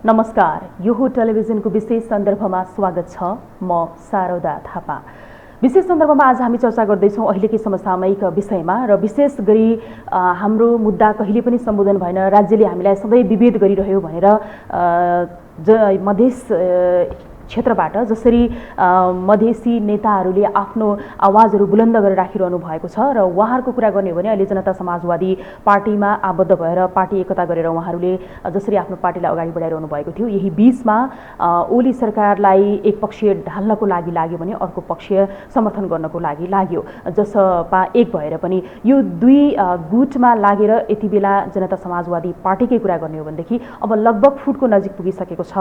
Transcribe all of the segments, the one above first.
नमस्कार, यो हो टेलिभिजनको विशेष सन्दर्भमा स्वागत छ। म शारदा थापा। विशेष सन्दर्भमा आज हामी चर्चा गर्दैछौँ अहिलेकै समसामयिक विषयमा र विशेष गरी हाम्रो मुद्दा कहिले पनि सम्बोधन भएन, राज्यले हामीलाई सधैँ विभेद गरिरह्यो भनेर मधेस क्षेत्रबाट जसरी मधेसी नेताहरूले आफ्नो आवाजहरू बुलन्द गरेर राखिरहनु भएको छ र उहाँहरूको कुरा गर्ने हो भने अहिले जनता समाजवादी पार्टीमा आबद्ध भएर पार्टी एकता गरेर उहाँहरूले जसरी आफ्नो पार्टीलाई अगाडि बढाइरहनु भएको थियो, यही बीचमा ओली सरकारलाई एकपक्षीय ढाल्नको लागि लाग्यो भने अर्को पक्षीय समर्थन गर्नको लागि लाग्यो। जसपा एक भएर पनि यो दुई गुटमा लागेर यति बेला जनता समाजवादी पार्टीकै कुरा गर्ने हो भनेदेखि अब लगभग फुटको नजिक पुगिसकेको छ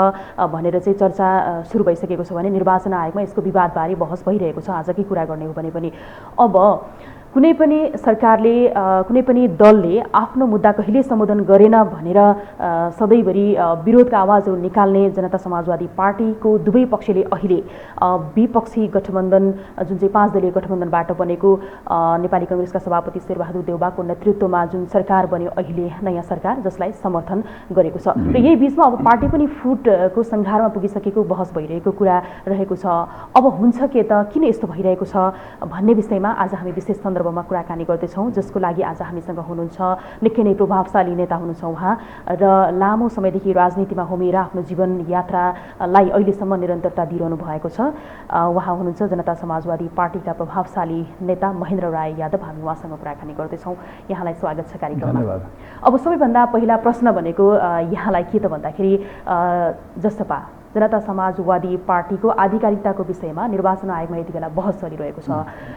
भनेर चाहिँ चर्चा सुरु भइसकेको छ भने निर्वाचन आयोगमा यसको विवादबारे बहस भइरहेको छ। आजकै कुरा गर्ने हो भने पनि अब कुनै पनि सरकारले कुनै पनि दलले आफ्नो मुद्दा कहिले सम्बोधन गरेन भनेर सधैँभरि विरोधका आवाजहरू निकाल्ने जनता समाजवादी पार्टीको दुवै पक्षले अहिले विपक्षी गठबन्धन जुन चाहिँ 5 दलीय गठबन्धनबाट बनेको नेपाली कांग्रेसका सभापति शेरबहादुर देउवाको नेतृत्वमा जुन सरकार बन्यो अहिले नयाँ सरकार, जसलाई समर्थन गरेको छ र यही बीचमा अब पार्टी पनि फुटको सङ्घारमा पुगिसकेको बहस भइरहेको कुरा रहेको छ। अब हुन्छ के त, किन यस्तो भइरहेको छ भन्ने विषयमा आज हामी विशेष सन्दर्भमा कुराकानी गर्दैछौँ, जसको लागि आज हामीसँग हुनुहुन्छ निकै नै प्रभावशाली नेता हुनुहुन्छ उहाँ र लामो समयदेखि राजनीतिमा होमिएर आफ्नो जीवन यात्रालाई अहिलेसम्म निरन्तरता दिइरहनु भएको छ। उहाँ हुनुहुन्छ जनता समाजवादी पार्टीका प्रभावशाली नेता महेन्द्र राय यादव। हामी उहाँसँग कुराकानी गर्दैछौँ। यहाँलाई स्वागत छ कार्यक्रममा। अब सबैभन्दा पहिला प्रश्न भनेको यहाँलाई के त भन्दाखेरि जसपा जनता समाजवादी पार्टीको आधिकारिकताको विषयमा निर्वाचन आयोगमा यति बेला बहस चलिरहेको छ।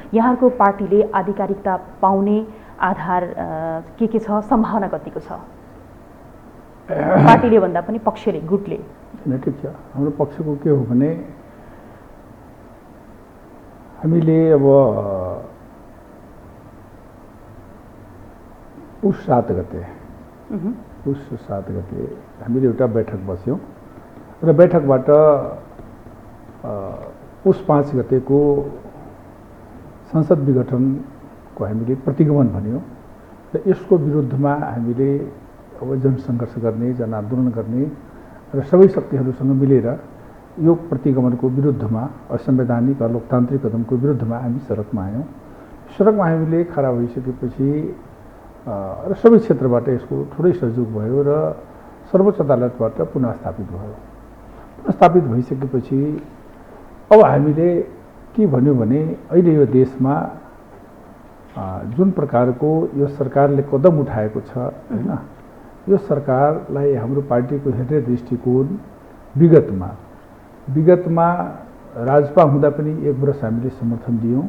यहाँहरूको पार्टीले आधिकारिकता पाउने आधार के छ, सम्भावना कतिको छ? पार्टीले भन्दा पनि पक्षले, गुटले। ठिक छ, हाम्रो पक्षको के हो भने हामीले अब पुष 7 गते हामीले एउटा बैठक बस्यौँ र बैठकबाट पुष 5 गतेको संसद विघटनको हामीले प्रतिगमन भन्यो र यसको विरुद्धमा हामीले अब जनसङ्घर्ष गर्ने, जनआन्दोलन गर्ने र सबै शक्तिहरूसँग मिलेर यो प्रतिगमनको विरुद्धमा, असंवैधानिक अलोकतान्त्रिक कदमको विरुद्धमा हामी सडकमा आयौँ। सडकमा हामीले खडा भइसकेपछि र सबै क्षेत्रबाट यसको ठुलै सहयोग भयो र सर्वोच्च अदालतबाट पुनः स्थापित भयो। स्थापित भइसकेपछि अब हामीले के भन्यो भने अहिले यो देशमा जुन प्रकारको यो सरकारले कदम उठाएको छ हैन, यो सरकारलाई हाम्रो पार्टीको हेर्ने दृष्टिकोण विगतमा राजपा हुँदा पनि 1 वर्ष हामीले समर्थन दियौँ।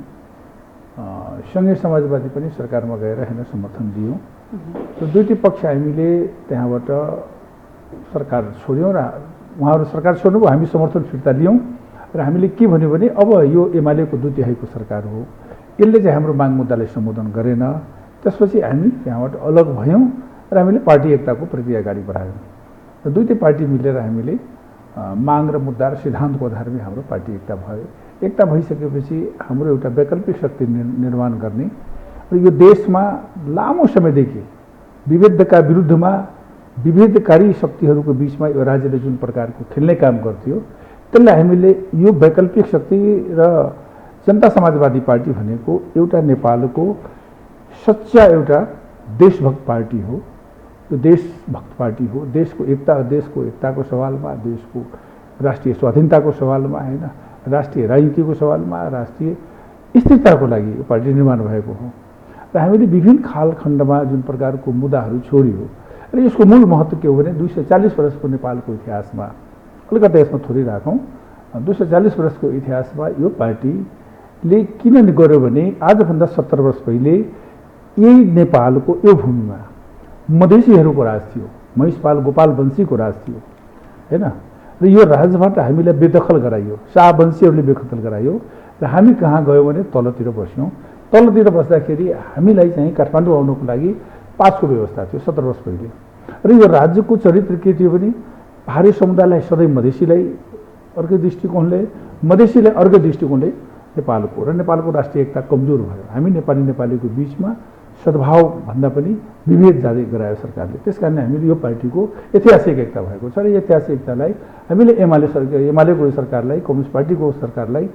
सँगै समाजवादी पनि सरकारमा गएर हैन समर्थन दियौँ र दुईटै पक्ष हामीले त्यहाँबाट सरकार छोड्यौँ र उहाँहरू सरकार छोड्नुभयो, हामी समर्थन फिर्ता लियौँ र हामीले के भन्यो भने अब यो एमालेको 2/3 सरकार हो, यसले चाहिँ हाम्रो माग मुद्दालाई सम्बोधन गरेन। त्यसपछि हामी त्यहाँबाट अलग भयौँ र हामीले पार्टी एकताको प्रक्रिया अगाडि बढायौँ र दुईटै पार्टी मिलेर हामीले माग र मुद्दा र सिद्धान्तको आधारमा हाम्रो पार्टी एकता भयो। एकता भइसकेपछि हाम्रो एउटा वैकल्पिक शक्ति निर्माण गर्ने र यो देशमा लामो समयदेखि विभेदका विरुद्धमा विभेदकारी शक्तिहरूको बीचमा यो राज्यले जुन प्रकारको खेल्ने काम गर्थ्यो, त्यसलाई हामीले यो वैकल्पिक शक्ति र जनता समाजवादी पार्टी भनेको एउटा नेपालको सच्चा एउटा देशभक्त पार्टी हो। यो देशभक्त पार्टी हो, देशको एकताको सवालमा, देशको राष्ट्रिय स्वाधीनताको सवालमा हैन, राष्ट्रिय राजनीतिको सवालमा, राष्ट्रिय स्थिरताको लागि यो पार्टी निर्माण भएको हो र हामीले विभिन्न खालखण्डमा जुन प्रकारको मुद्दाहरू छोड्यो र यसको मूल महत्त्व के हो भने 240 वर्षको नेपालको इतिहासमा, अलिकति यसमा थोरै राखौँ, 240 वर्षको इतिहासमा यो पार्टीले किन गर्यो भने आजभन्दा 70 वर्ष पहिले यही नेपालको यो भूमिमा मधेसीहरूको राज थियो, महिषपाल गोपाल वंशीको राज थियो हैन, र यो राजबाट हामीलाई बेदखल गराइयो, शाहवंशीहरूले बेदखल गरायो र हामी कहाँ गयौँ भने तलतिर बस्यौँ। तलतिर बस्दाखेरि हामीलाई चाहिँ काठमाडौँ आउनको लागि पासको व्यवस्था थियो 70 वर्ष पहिले र यो राज्यको चरित्र के थियो भने पहाडी समुदायलाई सधैँ मधेसीलाई अर्कै दृष्टिकोणले, मधेसीलाई अर्कै दृष्टिकोणले नेपालको र नेपालको राष्ट्रिय एकता कमजोर भयो। हामी नेपालीको बीचमा सद्भावभन्दा पनि विभेद जारी गरायो सरकारले। त्यस कारणले हामीले यो पार्टीको ऐतिहासिक एकता भएको छ र यो ऐतिहासिक एकतालाई हामीले एमालेको सरकारलाई, कम्युनिस्ट पार्टीको सरकारलाई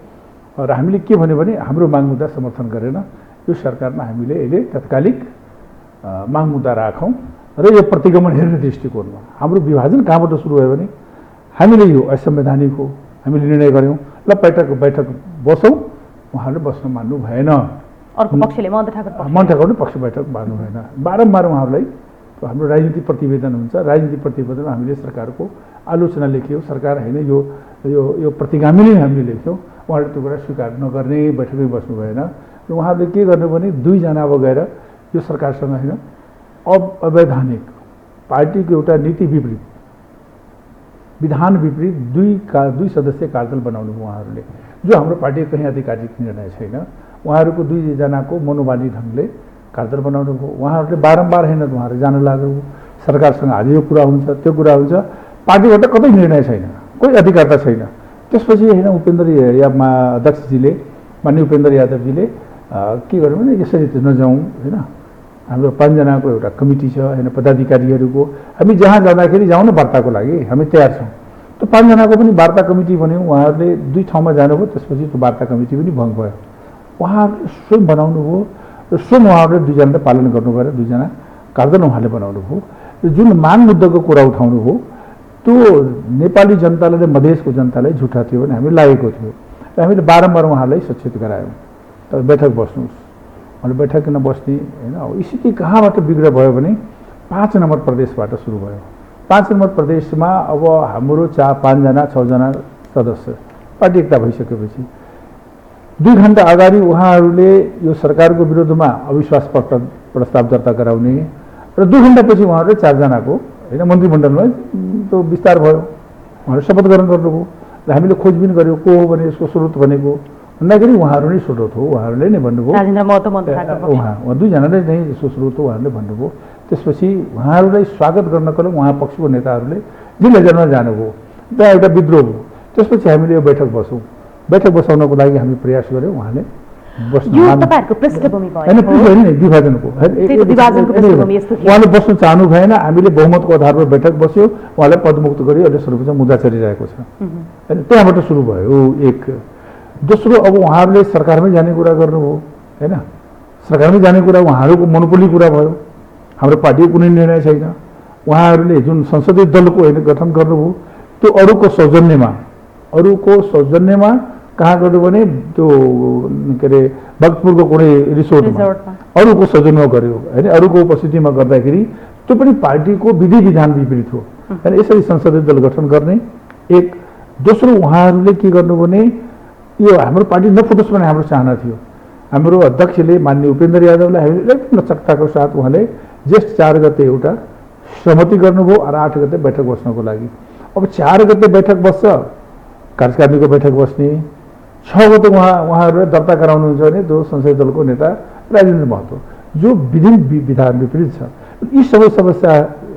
र हामीले के भन्यो भने हाम्रो माग मुद्दा समर्थन गरेन, यो सरकारमा हामीले अहिले तत्कालिक माग मुद्दा राखौँ र यो प्रतिगमन हेर्ने दृष्टिकोणमा हाम्रो विभाजन कहाँबाट सुरु भयो भने हामीले यो असंवैधानिक हो, हामीले निर्णय गऱ्यौँ ल बैठक बसौँ, उहाँहरूले बस्न मान्नु भएन। अर्को पक्षले मन ठाकुरले पक्ष बैठक मान्नु भएन। बारम्बार उहाँहरूलाई हाम्रो राजनीतिक प्रतिवेदन हुन्छ, राजनीतिक प्रतिवेदनमा हामीले सरकारको आलोचना लेख्यौँ, सरकार होइन यो यो यो प्रतिगामी नै हामीले लेख्यौँ, उहाँहरूले त्यो कुरा स्वीकार नगर्ने, बैठकमै बस्नु भएन। र उहाँहरूले के गर्नु भने दुईजना अब गएर यो सरकारसँग होइन अवैधानिक पार्टीको एउटा नीति विपरीत, विधान विपरीत दुई सदस्यीय कार्यदल बनाउनु भयो उहाँहरूले, जो हाम्रो पार्टीको कहीँ आधिकारिक निर्णय छैन। उहाँहरूको दुईजनाको मनोवादी ढङ्गले कार्यदल बनाउनु भयो। उहाँहरूले बारम्बार होइन उहाँहरू जान लाग्यो, सरकारसँग आज यो कुरा हुन्छ त्यो कुरा हुन्छ, पार्टीबाट कतै निर्णय छैन, कोही अधिकारता छैन। त्यसपछि होइन अध्यक्षजीले, माननीय उपेन्द्र यादवजीले के गर्नु भने यसरी नजाउँ, होइन हाम्रो 5 जनाको एउटा कमिटी छ, होइन पदाधिकारीहरूको, हामी जहाँ जाँदाखेरि जाउँ न वार्ताको लागि हामी तयार छौँ। त्यो 5 जनाको पनि वार्ता कमिटी भन्यो, उहाँहरूले 2 ठाउँमा जानुभयो, त्यसपछि त्यो वार्ता कमिटी पनि भङ्ग भयो। उहाँहरूले स्वयं बनाउनु भयो र स्वयं उहाँहरूले 2 जनाले पालन गर्नु भएर 2 जना कार्यदल उहाँले बनाउनु भयो। जुन माग मुद्दाको कुरा उठाउनु हो त्यो नेपाली जनतालाई र मधेसको जनतालाई झुटा थियो भने हामी लागेको थियो र हामीले बारम्बार उहाँलाई सचेत गरायौँ, तर बैठक बस्नुहोस्, उहाँले बैठक किन बस्ने होइन। स्थिति कहाँबाट बिग्र भयो भने 5 नम्बर प्रदेशबाट सुरु भयो। 5 नम्बर प्रदेशमा अब हाम्रो 5 जना 6 जना सदस्य पार्टी एकता भइसकेपछि 2 घण्टा अगाडि उहाँहरूले यो सरकारको विरोधमा अविश्वास प्रस्ताव दर्ता गराउने र 2 घण्टापछि उहाँहरूले 4 जनाको होइन मन्त्रीमण्डलमा त्यो विस्तार भयो, उहाँहरूले शपथ ग्रहण गर्नुभयो र हामीले खोजबिन गऱ्यौँ को हो भने यसको स्रोत भनेको भन्दाखेरि उहाँहरू नै स्रोत हो, उहाँहरूले नै भन्नुभयो, उहाँ 2 जनाले नै यसको स्रोत हो उहाँहरूले भन्नुभयो। त्यसपछि उहाँहरूलाई स्वागत गर्नको लागि उहाँ पक्षको नेताहरूले जिल्ला जानुभयो, त्यहाँ एउटा विद्रोह भयो। त्यसपछि हामीले यो बैठक बसौँ, बैठक बसाउनको लागि हामी प्रयास गऱ्यौँ, उहाँले विभाजनको उहाँले बस्नु चाहनु भएन, हामीले बहुमतको आधारमा बैठक बस्यो, उहाँलाई पदमुक्त गर्यो, अहिले सर्वोच्च मुद्दा चलिरहेको छ होइन, त्यहाँबाट सुरु भयो एक। दोस्रो अब उहाँहरूले सरकारमै जाने कुरा गर्नुभयो होइन, सरकारमै जाने कुरा उहाँहरूको मनोपोली कुरा भयो, हाम्रो पार्टीको कुनै निर्णय छैन। उहाँहरूले जुन संसदीय दलको होइन गठन गर्नुभयो त्यो अरूको सौजन्यमा कहाँ गर्नु भने त्यो के अरे भक्तपुरको कुनै रिसोर्टमा अरूको सौजन्यमा गर्यो होइन, अरूको उपस्थितिमा गर्दाखेरि त्यो पनि पार्टीको विधि विधान विपरीत हो होइन। यसरी संसदीय दल गठन गर्ने एक। दोस्रो उहाँहरूले के गर्नु भने यो हाम्रो पार्टी नफुटोस् भन्ने हाम्रो चाहना थियो। हाम्रो अध्यक्षले माननीय उपेन्द्र यादवलाई हामीले एकदम लचकताको साथ उहाँले ज्येष्ठ 4 गते एउटा सहमति गर्नुभयो र 8 गते बैठक बस्नको लागि। अब 4 गते बैठक बस्छ, कार्यकारिणीको बैठक बस्ने, 6 गते उहाँहरूले दर्ता गराउनुहुन्छ भने त्यो संसदीय दलको नेता राजेन्द्र महतो जो विधि विधान विपरीत छ। यी सबै समस्या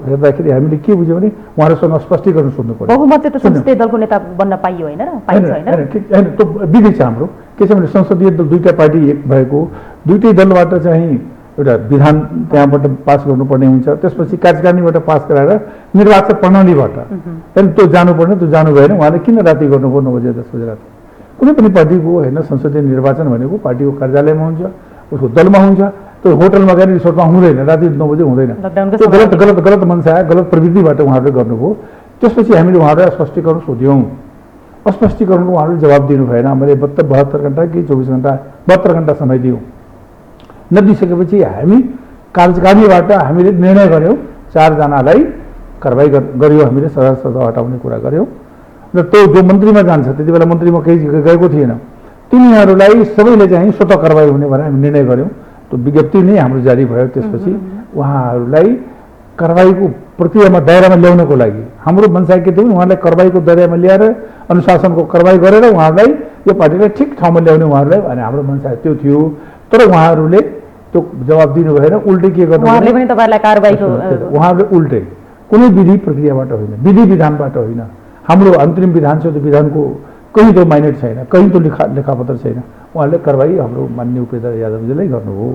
हेर्दाखेरि हामीले के बुझ्यौँ भने उहाँहरूसँग स्पष्टीकरण सोध्नु पर्यो। बहुमतले त संसदीय दलको नेता बन्न पाइयो होइन र पाइन्छ होइन, ठिक होइन, त्यो विधि छ हाम्रो के छ भने संसदीय दल 2टा पार्टी एक भएको, 2टै दलबाट चाहिँ एउटा विधान त्यहाँबाट पास गर्नुपर्ने हुन्छ, त्यसपछि कार्यकारिणीबाट पास गराएर निर्वाचन प्रणालीबाट होइन त्यो जानुपर्ने, त्यो जानु भएन। उहाँले किन राति गर्नुभयो 9 बजे 10 बजे राति? कुनै पनि पार्टीको होइन संसदीय निर्वाचन भनेको पार्टीको कार्यालयमा हुन्छ, उसको दलमा हुन्छ, त्यो होटलमा गएर रिसोर्टमा हुँदैन, राति 9 बजे हुँदैन। त्यो गलत मनसा गलत प्रवृत्तिबाट उहाँहरूले गर्नुभयो। त्यसपछि हामीले उहाँहरूलाई स्पष्टीकरण सोध्यौँ, स्पष्टीकरणको उहाँहरूले जवाब दिनु भएन। मैले 72 घण्टा कि 24 घण्टा 72 घण्टा समय दियौँ, नदिइसकेपछि हामी कार्यकारिणीबाट हामीले निर्णय गऱ्यौँ 4 जनालाई कारबाही गरियो, हामीले सदस्य हटाउने कुरा गऱ्यौँ र त्यो जो मन्त्रीमा जान्छ त्यति बेला मन्त्रीमा केही गएको थिएन तिनीहरूलाई सबैले चाहिँ स्वतः कारबाही हुने भनेर हामी निर्णय गऱ्यौँ। त्यो विज्ञप्ति नै हाम्रो जारी भयो। त्यसपछि उहाँहरूलाई कारबाहीको प्रक्रियामा दायरामा ल्याउनको लागि हाम्रो मनसाय के थियो भने उहाँलाई कारबाहीको दायरामा ल्याएर अनुशासनको कारबाही गरेर उहाँहरूलाई यो पार्टीलाई ठिक ठाउँमा ल्याउने उहाँहरूलाई भने हाम्रो मनसाय त्यो थियो। तर उहाँहरूले त्यो जवाब दिनु भएन, उल्टै के गर्नु उहाँहरूले उल्टै कुनै विधि प्रक्रियाबाट होइन, विधि विधानबाट होइन, हाम्रो अन्तरिम विधान छ त्यो विधानको कहीँ त्यो माइनेट छैन, कहीँ त्यो लेखापत्र छैन। उहाँले कारबाही हाम्रो माननीय उपेन्द्र यादवजीले गर्नुभयो।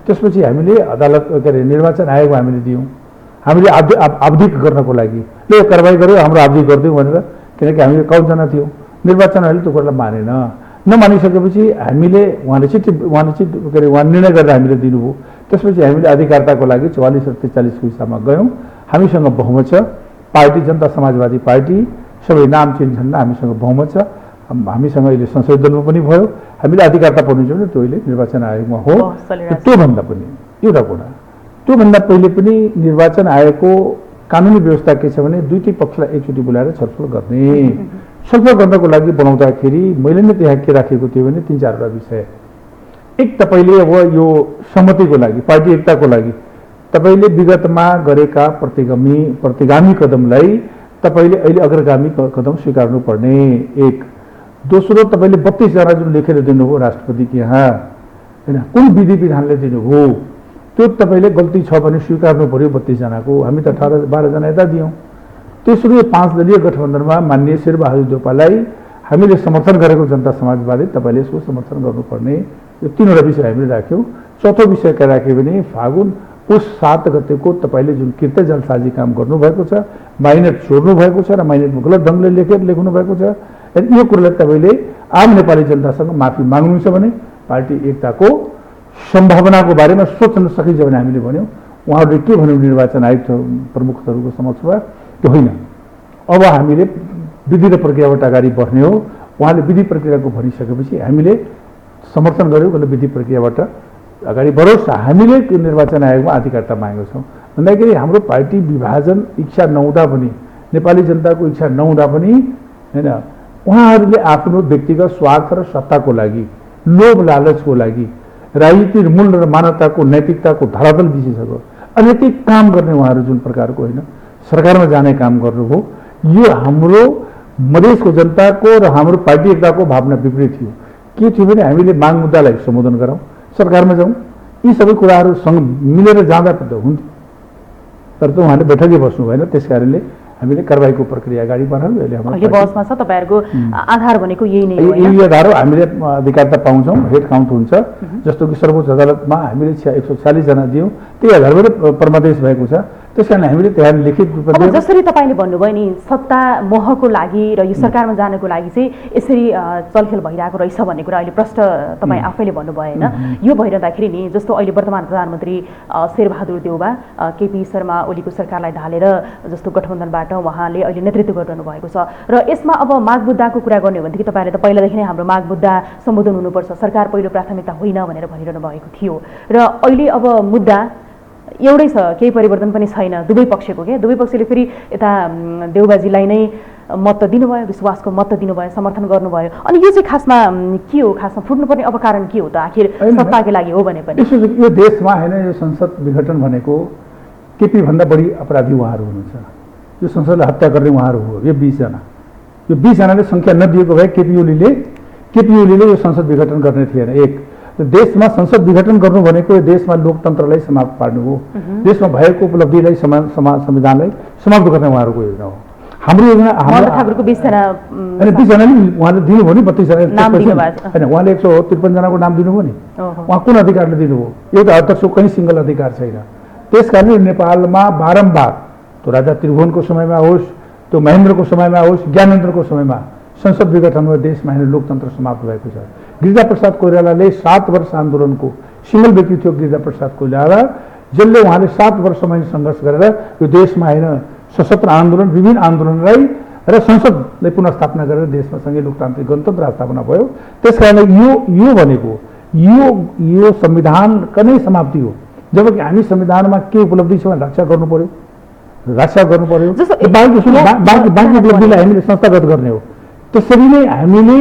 त्यसपछि हामीले अदालत के अरे निर्वाचन आयोग हामीले दियौँ, हामीले आवधिक गर्नको लागि ल कारबाही गर्यो, हाम्रो आवधिक गरिदिउँ भनेर, किनकि हामीले 51जना थियौँ। निर्वाचन आयोगले त्यो कुरालाई मानेन। नमानिसकेपछि हामीले उहाँले चिठी के अरे उहाँ निर्णय गरेर हामीले दिनुभयो। त्यसपछि हामीले अधिकारताको लागि 44 र 43को हिसाबमा गयौँ। हामीसँग बहुमत छ, पार्टी जनता समाजवादी पार्टी सबै नाम चिन्छन्, हामीसँग बहुमत छ, हामीसँग अहिले संशोधनमा पनि भयो। हामीले अधिकारता पाउनु छ भने त्यो अहिले निर्वाचन आयोगमा हो। त्योभन्दा पनि एउटा कुरा, त्योभन्दा पहिले पनि निर्वाचन आयोगको कानुनी व्यवस्था के छ भने दुईटै पक्षलाई एकचोटि बोलाएर छलफल गर्ने। छलफल गर्नको लागि बनाउँदाखेरि मैले नै त्यहाँ के राखेको थियो भने 3-4वटा विषय। एक, तपाईँले अब यो सहमतिको लागि, पार्टी एकताको लागि तपाईँले विगतमा गरेका प्रतिगामी कदमलाई तपाईँले अहिले अग्रगामी कदम स्वीकार्नु पर्ने। एक, दोस्रो, तपाईँले 32 जना जुन लेखेर दिनुभयो राष्ट्रपति के यहाँ होइन, कुन विधि विधानले दिनुभयो त्यो तपाईँले गल्ती छ भने स्वीकार्नु पर्यो। 32 जनाको हामी त 18-12 जना यता दियौँ। तेस्रो, 5 दलीय गठबन्धनमा माननीय शेरबहादुर देउपालाई हामीले समर्थन गरेको जनता समाजवादी तपाईँले यसको समर्थन गर्नुपर्ने। यो 3वटा विषय हामीले राख्यौँ। चौथो विषय के राख्यो भने फागुन पुस 7 गतेको तपाईँले जुन कृत्य जलसाजी काम गर्नुभएको छ, माइनेट छोड्नु भएको छ र माइनेटमा गलत ढङ्गले लेख्नु भएको छ, यो कुरालाई तपाईँले आम नेपाली जनतासँग माफी माग्नुहुन्छ भने पार्टी एकताको सम्भावनाको बारेमा सोच्न सकिन्छ भने हामीले भन्यौँ। उहाँहरूले के भन्यो निर्वाचन आयुक्त प्रमुखहरूको समक्षमा, त्यो होइन, अब हामीले विधि र प्रक्रियाबाट अगाडि बढ्ने हो। उहाँले विधि प्रक्रियाको भनिसकेपछि हामीले समर्थन गऱ्यौँ, कसले विधि प्रक्रियाबाट अगाडि बढोस्। हामीले निर्वाचन आयोगमा अधिकारता मागेका छौँ भन्दाखेरि हाम्रो पार्टी विभाजन इच्छा नहुँदा पनि, नेपाली जनताको इच्छा नहुँदा पनि होइन, उहाँहरूले आफ्नो व्यक्तिगत स्वार्थ र सत्ताको लागि, लोभ लालचको लागि, राजनीतिक मूल्य र मानवताको नैतिकताको धरातल बिर्सिसक्यो। अनैतिक काम गर्ने उहाँहरू जुन प्रकारको होइन, सरकारमा जाने काम गर्नुभयो, यो हाम्रो मधेसको जनताको र हाम्रो पार्टी एकताको भावना विपरीत थियो। के थियो भने हामीले माग मुद्दालाई सम्बोधन गरौँ, सरकारमा जाउँ, यी सबै कुराहरूसँग मिलेर जाँदा त हुन्थ्यो, तर त उहाँले बैठकै बस्नु भएन। त्यस कारणले हामीले कारबाहीको प्रक्रिया अगाडि बढाउँ। अहिले बहसमा छ तपाईँहरूको आधार भनेको यही नै हो। यही आधार हो, हामीले अधिकारता पाउँछौँ, हेड काउन्ट हुन्छ। जस्तो कि सर्वोच्च अदालतमा हामीले 146 जना दियौँ, त्यही आधारबाट परमादेश भएको छ। त्यस कारण हामीले त्यहाँ लिखित रूपमा जसरी तपाईँले भन्नुभयो नि सत्ता मोहको लागि र यो सरकारमा जानको लागि चाहिँ यसरी चलखेल भइरहेको रहेछ भन्ने कुरा अहिले प्रष्ट तपाईँ आफैले भन्नुभयो होइन। यो भइरहँदाखेरि नि जस्तो अहिले वर्तमान प्रधानमन्त्री शेरबहादुर देउबा केपी शर्मा ओलीको सरकारलाई ढालेर जस्तो गठबन्धनबाट उहाँले अहिले नेतृत्व गरिरहनु भएको छ र यसमा अब माग मुद्दाको कुरा गर्ने हो भनेदेखि तपाईँहरूले त पहिलादेखि नै हाम्रो माग मुद्दा सम्बोधन हुनुपर्छ, सरकार पहिलो प्राथमिकता होइन भनेर भनिरहनु भएको थियो र अहिले अब मुद्दा एउटै छ, केही परिवर्तन पनि छैन दुवै पक्षको। क्या दुवै पक्षले फेरि यता देउबाजीलाई नै मत दिनुभयो, विश्वासको मत दिनुभयो, समर्थन गर्नुभयो। अनि यो चाहिँ खासमा के हो, खासमा फुट्नुपर्ने अब कारण के हो त? आखिर सत्ताको लागि हो भने पनि यो देशमा होइन, यो संसद विघटन भनेको केपी भन्दा बढी अपराधी उहाँहरू हुनुहुन्छ। यो संसदलाई हत्या गर्ने उहाँहरू हो। यो 20 जना, यो 20 जनाले सङ्ख्या नदिएको भए केपी ओलीले यो संसद विघटन गर्ने थिएन। एक, देशमा संसद विघटन गर्नु भनेको देशमा लोकतन्त्रलाई समाप्त पार्नु हो, देशमा भएको उपलब्धिलाई संविधानलाई समाप्त गर्ने उहाँहरूको योजना हो। हाम्रो योजना ठाकुरको 20 जनाले उहाँले दिनुभयो नि, 32 जना होइन, उहाँले 153 जनाको नाम दिनुभयो नि। उहाँ कुन अधिकारले दिनुभयो? एउटा अध्यक्षको कहीँ सिङ्गल अधिकार छैन। त्यस कारण नेपालमा बारम्बार त्यो राजा त्रिभुवनको समयमा होस्, त्यो महेन्द्रको समयमा होस्, ज्ञानेन्द्रको समयमा संसद विघटनमा देशमा होइन लोकतन्त्र समाप्त भएको छ। गिरिजाप्रसाद कोइरालाले 7 वर्ष आन्दोलनको सिङ्गल व्यक्ति थियो गिरिजाप्रसाद कोइराला, जसले उहाँले 7 वर्षमा सङ्घर्ष गरेर यो देशमा होइन सशस्त्र आन्दोलन, विभिन्न आन्दोलनलाई र संसदलाई पुनर्स्थापना गरेर देशमा सँगै लोकतान्त्रिक गणतन्त्र स्थापना भयो। त्यस कारणले यो भनेको यो संविधानको नै समाप्ति हो। जबकि हामी संविधानमा के उपलब्धि छ भने रक्षा गर्नु पर्यो, बाँकी उपलब्धिलाई हामीले संस्थागत गर्ने हो। त्यसरी नै हामीले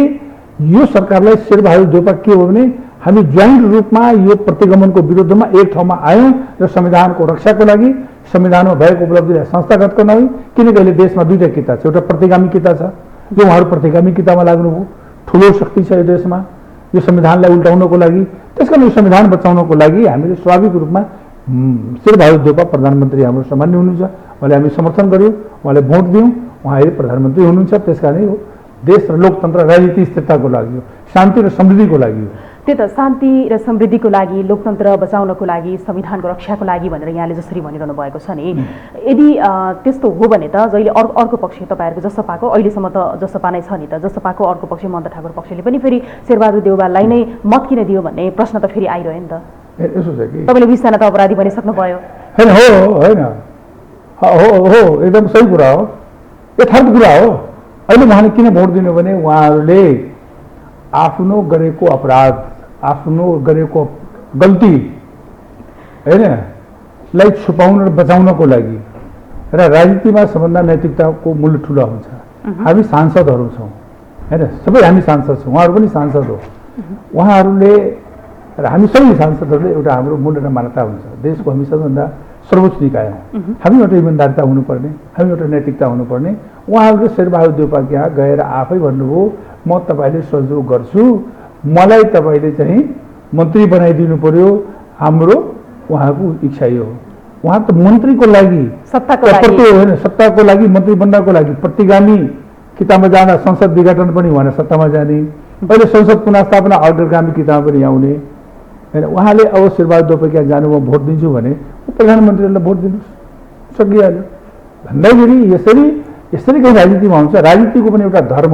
यो सरकारलाई शेरबहादुर देउपा के हो भने हामी ज्वाइन्ट रूपमा यो प्रतिगमनको विरुद्धमा एक ठाउँमा आयौँ र संविधानको रक्षाको लागि संविधानमा भएको उपलब्धिलाई संस्थागत गर्न हो। किनकि अहिले देशमा दुईवटा किता छ, एउटा प्रतिगामी किता छ, जो उहाँहरू प्रतिगामी कितामा लाग्नुभयो, ठुलो शक्ति छ यो देशमा यो संविधानलाई उल्टाउनको लागि। त्यसकारण यो संविधान बचाउनको लागि हामीले स्वाभाविक रूपमा शेरबहादुर देउपा प्रधानमन्त्री हाम्रो सामान्य हुनुहुन्छ, उहाँले हामी समर्थन गऱ्यौँ, उहाँले भोट दियौँ, उहाँ अहिले प्रधानमन्त्री हुनुहुन्छ। त्यस कारण देश र लोकतन्त्र राजनीति स्थिरताको लागि हो, शान्ति र समृद्धिको लागि हो। त्यही त शान्ति र समृद्धिको लागि, लोकतन्त्र बचाउनको लागि, संविधानको रक्षाको लागि भनेर यहाँले जसरी भनिरहनु भएको छ नि, यदि त्यस्तो हो भने त जहिले अर्को पक्ष तपाईँहरूको जसपाको, अहिलेसम्म त जसपा नै छ नि त, जसपाको अर्को पक्ष मन्द ठाकुर पक्षले पनि फेरि शेरबहादुर देउवालाई नै मत किन दियो भन्ने प्रश्न त फेरि आइरह्यो नि त। यसो छ कि तपाईँले 20 जना त अपराधी भनिसक्नुभयो। होइन, होइन, हो एकदम सही कुरा हो, यथार्थ कुरा हो। अहिले उहाँले किन भोट दिनु भने उहाँहरूले आफ्नो गरेको अपराध, आफ्नो गरेको गल्ती हैनलाई छुपाउन र बचाउनको लागि, र राजनीतिमा सबभन्दा नैतिकताको मूल्य ठुलो हुन्छ। हामी सांसदहरू छौँ हैन, सबै हामी सांसद छौँ, उहाँहरू पनि सांसद हो। उहाँहरूले र हामी सबै सांसदहरूले एउटा हाम्रो मूल्य र मान्यता हुन्छ। देशको हामी सबैभन्दा सर्वोच्च निकाय हौँ, हामी एउटा इमान्दारिता हुनुपर्ने, हामी एउटा नैतिकता हुनुपर्ने। उहाँहरूले शेरबहादुर देउपाको यहाँ गएर आफै भन्नुभयो, म तपाईँले सहयोग गर्छु, मलाई तपाईँले चाहिँ मन्त्री बनाइदिनु पर्यो, हाम्रो उहाँको इच्छा यो हो। उहाँ त मन्त्रीको लागि, सत्ताको लागि, मन्त्री बन्नको लागि प्रतिगामी किताबमा जाँदा संसद विघटन पनि उहाँ सत्तामा जाने, पहिले संसद पुनर्स्थापना अग्रगामी किताबमा पनि आउने होइन। उहाँले अब शेरबहादुर देउपाको यहाँ जानु, म भोट दिन्छु भने प्रधानमन्त्रीलाई भोट दिनु सकिहाल्यो भन्दाखेरि यसरी कहीँ राजनीतिमा हुन्छ। राजनीतिको पनि एउटा धर्म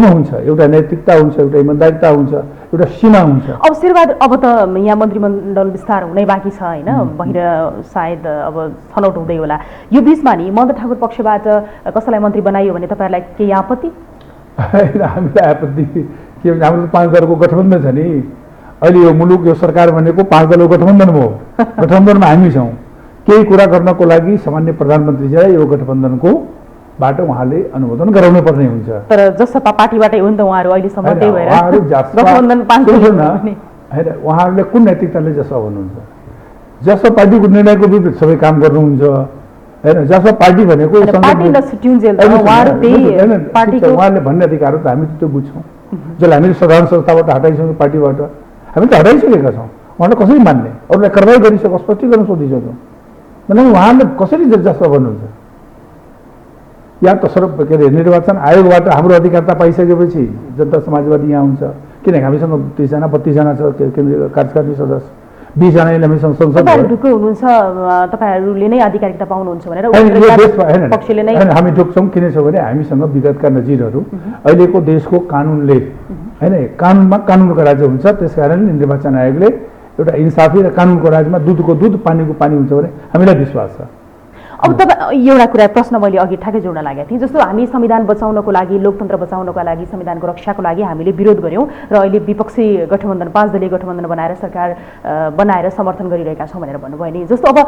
हुन्छ, एउटा नैतिकता हुन्छ, एउटा इमान्दारिता हुन्छ, एउटा सीमा हुन्छ। अब शेरबहादुर, अब त यहाँ मन्त्रीमण्डल विस्तार हुनै बाँकी छ होइन, बाहिर सायद अब छनौट हुँदै होला। यो बिचमा नि मन्द ठाकुर पक्षबाट कसैलाई मन्त्री बनाइयो भने तपाईँहरूलाई केही आपत्ति? हामीलाई आपत्ति के भन्छ, हाम्रो 5 दलको गठबन्धन छ नि अहिले। यो मुलुक, यो सरकार भनेको 5 दलको गठबन्धन हो। गठबन्धनमा हामी छौँ। केही कुरा गर्नको लागि सामान्य प्रधानमन्त्रीजीलाई यो गठबन्धनको बाट उहाँले अनुमोदन गराउनु पर्ने हुन्छ। तर जसपा पार्टीबाटै हो नि त उहाँहरू अहिलेसम्म, त्यही भएर गठबन्धन होइन। उहाँहरूले कुन नैतिकताले जसपा भन्नुहुन्छ? जसपा पार्टीको निर्णयको विरुद्ध सबै काम गर्नुहुन्छ होइन। जसपा पार्टी भनेको उहाँले भन्ने अधिकार हो त, हामी त्यो बुझ्छौँ। जसलाई हामीले साधारण संस्थाबाट हटाइसक्यौँ, पार्टीबाट हामी त हटाइसकेका छौँ। उहाँले कसरी मान्ने? अरूलाई कारवाही गरिसक्यो, स्पष्टीकरण सोधिसक्यौँ भने उहाँले कसरी जसपा भन्नुहुन्छ? या त के अरे निर्वाचन आयोगबाट हाम्रो अधिकारता पाइसकेपछि जनता समाजवादी यहाँ हुन्छ, किनकि हामीसँग 30 जना 32 जना छ केन्द्रीय कार्यकारिणी सदस्य, 20 जना हामीसँग संसद हुनुहुन्छ। तपाईँहरूले नै आधिकारिकता पाउनुहुन्छ भनेर पक्षले नै हामी ढुक्छौँ। किन छ भने हामीसँग विगतका नजिरहरू, अहिलेको देशको कानुनले होइन, कानुनमा कानुनको राज्य हुन्छ। त्यसकारण निर्वाचन आयोगले एउटा इन्साफी र कानुनको राज्यमा दुधको दुध पानीको पानी हुन्छ भने हामीलाई विश्वास छ। अब तपाईँ एउटा कुरा प्रश्न मैले अघि ठ्याक्कै जोड्न लागेको थिएँ, जस्तो हामी संविधान बचाउनको लागि, लोकतन्त्र बचाउनको लागि, संविधानको रक्षाको लागि हामीले विरोध गऱ्यौँ र अहिले विपक्षी गठबन्धन 5 दलीय गठबन्धन बनाएर सरकार बनाएर समर्थन गरिरहेका छौँ भनेर भन्नुभयो नि। जस्तो अब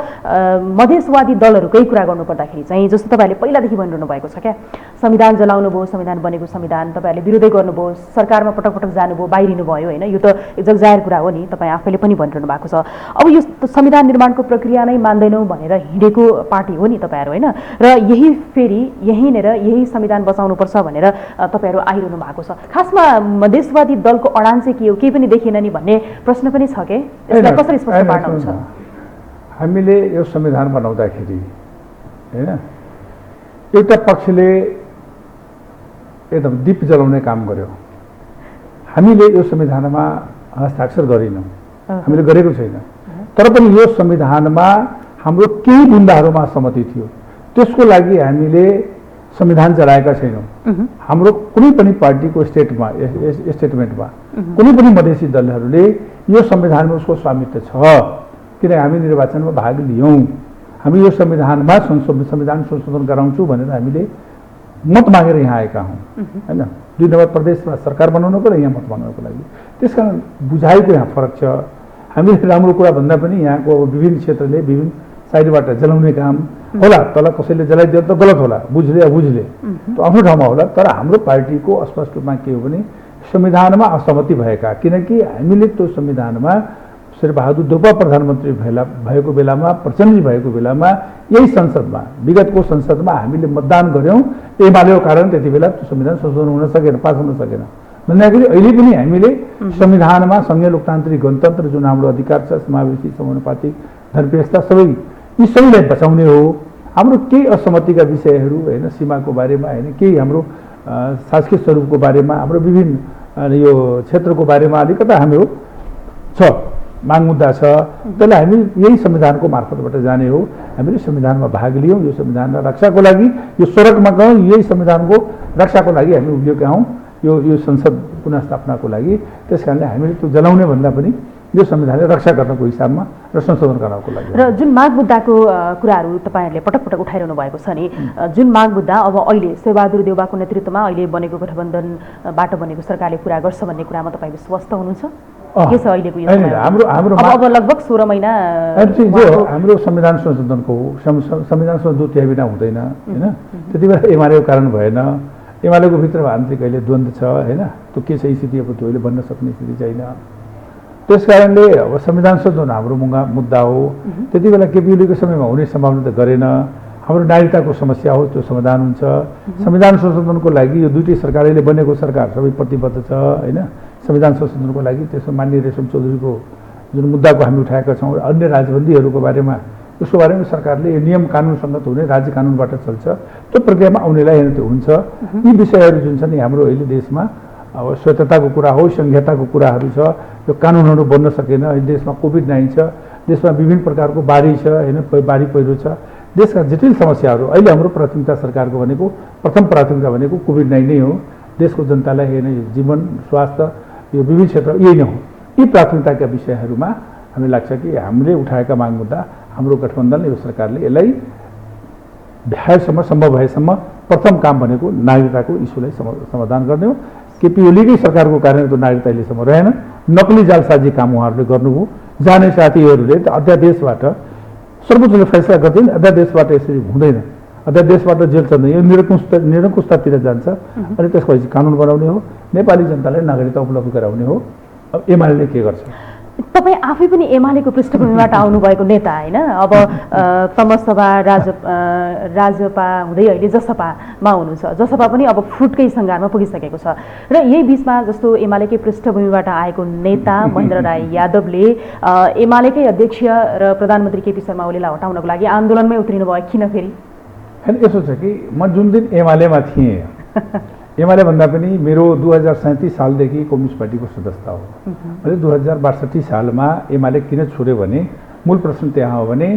मधेसवादी दलहरूकै कुरा गर्नुपर्दाखेरि चाहिँ, जस्तो तपाईँहरूले पहिलादेखि भनिरहनु भएको छ क्या, संविधान जलाउनु भयो, संविधान बनेको संविधान तपाईँहरूले विरोधै गर्नुभयो, सरकारमा पटक पटक जानुभयो, बाहिरिनु भयो होइन। यो त जगजाहेर कुरा हो नि, तपाईँ आफैले पनि भनिरहनु भएको छ। अब यो संविधान निर्माणको प्रक्रिया नै मान्दैनौँ भनेर हिँडेको पार्टी हो नि तपाईँहरू होइन, र यहीँनिर यही संविधान बचाउनुपर्छ भनेर तपाईँहरू आइरहनु भएको छ। खासमा मधेसवादी दलको अडान चाहिँ के हो, केही पनि देखिएन नि भन्ने प्रश्न पनि छ के, यसलाई कसरी स्पष्ट पार्नुहुन्छ? हामीले यो संविधान बनाउँदाखेरि होइन, एउटा पक्षले एकदम दीप जलाउने काम गर्यो। हामीले यो संविधानमा हस्ताक्षर गरेनौँ, हामीले गरेको छैन। तर पनि यो संविधानमा हाम्रो केही बुन्दाहरूमा सहमति थियो, त्यसको लागि हामीले संविधान चलाएका छैनौँ। हाम्रो कुनै पनि पार्टीको स्टेटमेन्टमा कुनै पनि मधेसी दलहरूले यो संविधानमा उसको स्वामित्व छ, किन हामी निर्वाचनमा भाग लियौँ, हामी यो संविधानमा संविधान संशोधन गराउँछु भनेर हामीले मत मागेर यहाँ आएका हौँ होइन। 2 नम्बर प्रदेशमा सरकार बनाउनको र यहाँ मत माग्नको लागि। त्यसकारण बुझाइको यहाँ फरक छ। हामीले राम्रो कुरा भन्दा पनि यहाँको विभिन्न क्षेत्रले विभिन्न साइडबाट जलाउने काम होला, तल कसैले जलाइदियो त गलत होला, बुझले अबुझले त्यो आफ्नो ठाउँमा होला। तर हाम्रो पार्टीको स्पष्ट रूपमा के हो भने संविधानमा असहमति भएका, किनकि हामीले त्यो संविधानमा शेरबहादुर देउपा प्रधानमन्त्री भएको बेलामा, प्रचण्डजी भएको बेलामा यही संसदमा, विगतको संसदमा हामीले मतदान गऱ्यौँ। एमालेको कारण त्यति बेला त्यो संविधान संशोधन हुन सकेन, पास हुन सकेन। भन्दाखेरि अहिले पनि हामीले संविधानमा सङ्घीय लोकतान्त्रिक गणतन्त्र जुन हाम्रो अधिकार छ, समावेशी समानुपातिक धर्मव्यवस्था, सबै यी सबैलाई बचाउने हो। हाम्रो केही असहमतिका विषयहरू होइन, सीमाको बारेमा होइन, केही हाम्रो शासकीय स्वरूपको बारेमा हाम्रो विभिन्न यो क्षेत्रको बारेमा अलिकता हाम्रो छ माग मुद्दा छ। त्यसलाई हामी यही संविधानको मार्फतबाट जाने हो। हामीले संविधानमा भाग लियौँ, यो संविधानलाई रक्षाको लागि यो सडकमा गयौँ, यही संविधानको रक्षाको लागि हामी उभिएका हौँ, यो संसद पुनर्स्थापनाको लागि। त्यस कारणले हामीले त्यो जलाउने भन्दा पनि यो संविधानले रक्षा गर्नको हिसाबमा र संशोधन गर्नको लागि। र जुन माग मुद्दाको कुराहरू तपाईँहरूले पटक पटक उठाइरहनु भएको छ नि, जुन माग मुद्दा अब अहिले शेरबहादुर देउवाको नेतृत्वमा अहिले बनेको गठबन्धनबाट बनेको सरकारले पुरा गर्छ भन्ने कुरामा तपाईँ विश्वस्त हुनुहुन्छ? के छ अहिलेको यो हाम्रो अब लगभग 16 महिना हाम्रो संविधान संशोधनको हो। संविधान संशोधन त्यहाँ बिना हुँदैन होइन। त्यति बेला एमालेको कारण भएन। एमालेको भित्रमा आन्तरिक अहिले द्वन्द्व छ होइन। त्यो के छ स्थिति अब त्यो अहिले बन्न सक्ने स्थिति छैन। त्यस कारणले अब संविधान संशोधन हाम्रो मुद्दा हो। त्यति बेला केपी ओलीको समयमा हुने सम्भावना त गरेन। हाम्रो नागरिकताको समस्या हो, त्यो समाधान हुन्छ। संविधान संशोधनको लागि यो दुईटै सरकारले बनेको सरकार सबै प्रतिबद्ध छ होइन। संविधान संशोधनको लागि त्यसमा माननीय रेशम चौधरीको जुन मुद्दाको हामी उठाएका छौँ, अन्य राजबन्दीहरूको बारेमा उसको बारेमा सरकारले यो नियम कानुनसँग हुने राज्य कानुनबाट चल्छ, त्यो प्रक्रियामा आउनेलाई हेर्नु त्यो हुन्छ। यी विषयहरू जुन छन् हाम्रो अहिले देशमा अब स्वायत्तताको कुरा हो, संघीयताको कुराहरू छ, यो कानुनहरू बन्न सकेन। देशमा कोभिड-19 छ, देशमा विभिन्न प्रकारको बाढी छ होइन, बाढी पहिरो छ, देशका जटिल समस्याहरू। अहिले हाम्रो प्राथमिकता सरकारको भनेको प्रथम प्राथमिकता भनेको कोभिड-19 नै हो। देशको जनतालाई हेर्ने जीवन स्वास्थ्य यो विभिन्न क्षेत्र यही नै हो। यी प्राथमिकताका विषयहरूमा हामीलाई लाग्छ कि हामीले उठाएका माग मुद्दा हाम्रो गठबन्धनले यो सरकारले यसलाई भ्याएसम्म सम्भव भएसम्म प्रथम काम भनेको नागरिकताको इस्युलाई समाधान गर्ने हो। केपी ओलीकै सरकारको कारण त्यो नागरिकता अहिलेसम्म रहेन। नक्कली जालसाजी काम उहाँहरूले गर्नुभयो। जाने साथीहरूले अध्यादेशबाट सर्वोच्चले फैसला गर्दैन, अध्यादेशबाट यसरी हुँदैन, अध्यादेशबाट जेल चल्दैन, यो निरङ्कुशतातिर जान्छ। अनि त्यसपछि कानुन बनाउने हो, नेपाली जनतालाई नागरिकता उपलब्ध गराउने हो। अब एमाले के गर्छ? तपाईँ आफै पनि एमालेको पृष्ठभूमिबाट आउनुभएको नेता होइन। अब तमसभा राजपा हुँदै अहिले जसपामा हुनुहुन्छ। जसपा पनि अब फुटकै सङ्घारमा पुगिसकेको छ र यही बिचमा जस्तो एमालेकै पृष्ठभूमिबाट आएको नेता महेन्द्र राय यादवले एमालेकै अध्यक्ष र प्रधानमन्त्री केपी शर्मा ओलीलाई हटाउनको लागि आन्दोलनमै उत्रिनु भयो। किन फेरि? होइन, यसो छ कि म जुन दिन एमालेमा थिएँ, एमाले भन्दा पनि मेरो 2037 सालदेखि कम्युनिस्ट पार्टीको सदस्यता हो। मैले 2062 सालमा एमाले किन छोड्यो भने मूल प्रश्न त्यहाँ हो भने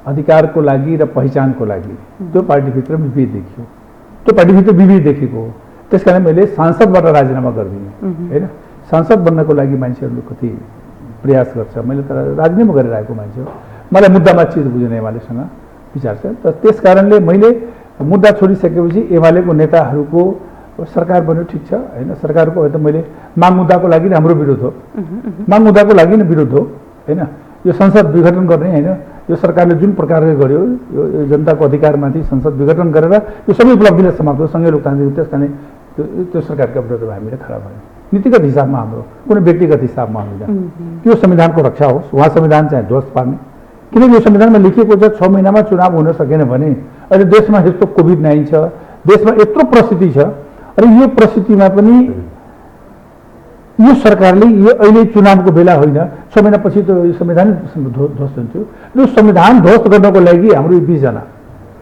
अधिकारको लागि र पहिचानको लागि त्यो पार्टीभित्र विभेद देखियो। त्यो पार्टीभित्र विभेद देखेको हो। त्यस कारण मैले सांसदबाट राजीनामा गरिदिएँ होइन। सांसद बन्नको लागि मान्छेहरूले कति प्रयास गर्छ, मैले त राजीनामा गरेर आएको मान्छे हो। मलाई मुद्दामा चिज बुझेन, एमालेसँग विचार छ। त त्यस कारणले मैले मुद्दा छोडिसकेपछि एमालेको नेताहरूको सरकार बन्यो, ठिक छ होइन। सरकारको त मैले माग मुद्दाको लागि नै हाम्रो विरोध हो, माग मुद्दाको लागि नै विरोध हो होइन। यो संसद विघटन गर्ने होइन, यो सरकारले जुन प्रकारले गर्यो यो जनताको अधिकारमाथि संसद विघटन गरेर यो सबै उपलब्धिलाई समाप्त सँगै लोकतान्त्रिक। त्यस कारण त्यो सरकारका विरोधमा हामीले खडा भयौँ। नीतिगत हिसाबमा हाम्रो कुनै व्यक्तिगत हिसाबमा होइन। त्यो संविधानको रक्षा होस्, उहाँ संविधान चाहिँ ध्वस्त पार्ने। किनकि यो संविधानमा लेखिएको छ 6 महिनामा चुनाव हुन सकेन भने अहिले देशमा यस्तो कोभिड-19 छ, देशमा यत्रो परिस्थिति छ। र यो परिस्थितिमा पनि यो सरकारले यो अहिले चुनावको बेला होइन, 6 महिनापछि त यो संविधान ध्वस्त हुन्थ्यो। यो संविधान ध्वस्त गर्नको लागि हाम्रो 20 जना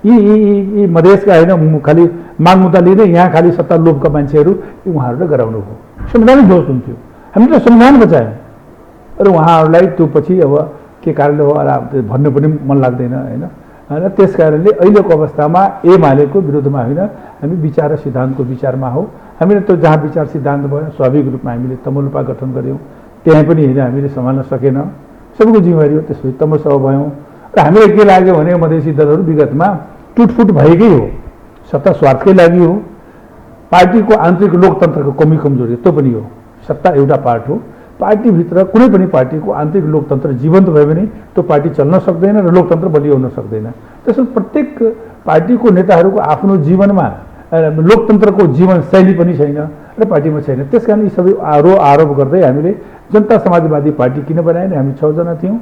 यी मधेसका होइन, खालि माग मुद्दा लिने यहाँ खालि सत्ता लोभका मान्छेहरू उहाँहरूले गराउनु हो। संविधानै ध्वस्त हुन्थ्यो। हामीले संविधान बचायौँ र उहाँहरूलाई त्यो पछि अब के कारणले हो भन्नु पनि मन लाग्दैन होइन। होइन, त्यस कारणले अहिलेको अवस्थामा एमालेको विरोधमा होइन, हामी विचार र सिद्धान्तको विचारमा हो। हामीले त जहाँ विचार सिद्धान्त भयो स्वाभाविक रूपमा हामीले तमलपा गठन गऱ्यौँ, त्यहाँ पनि होइन हामीले सम्हाल्न सकेन, सबैको जिम्मेवारी हो। त्यसपछि तमसभा भयौँ र हामीलाई के लाग्यो भने मधेसी दलहरू विगतमा टुटफुट भएकै हो, सत्ता स्वार्थकै लागि हो, पार्टीको आन्तरिक लोकतन्त्रको कमी कमजोरी त्यो पनि हो। सत्ता एउटा पार्ट हो, पार्टीभित्र कुनै पनि पार्टीको आन्तरिक लोकतन्त्र जीवन्त भयो भने त्यो पार्टी चल्न सक्दैन र लोकतन्त्र बलियो हुन सक्दैन। त्यसैले प्रत्येक पार्टीको नेताहरूको आफ्नो जीवनमा लोकतन्त्रको जीवन शैली पनि छैन र पार्टीमा छैन। त्यस कारण यी सबै आरोप गर्दै हामीले जनता समाजवादी पार्टी किन बनाएन? हामी 6 जना थियौँ,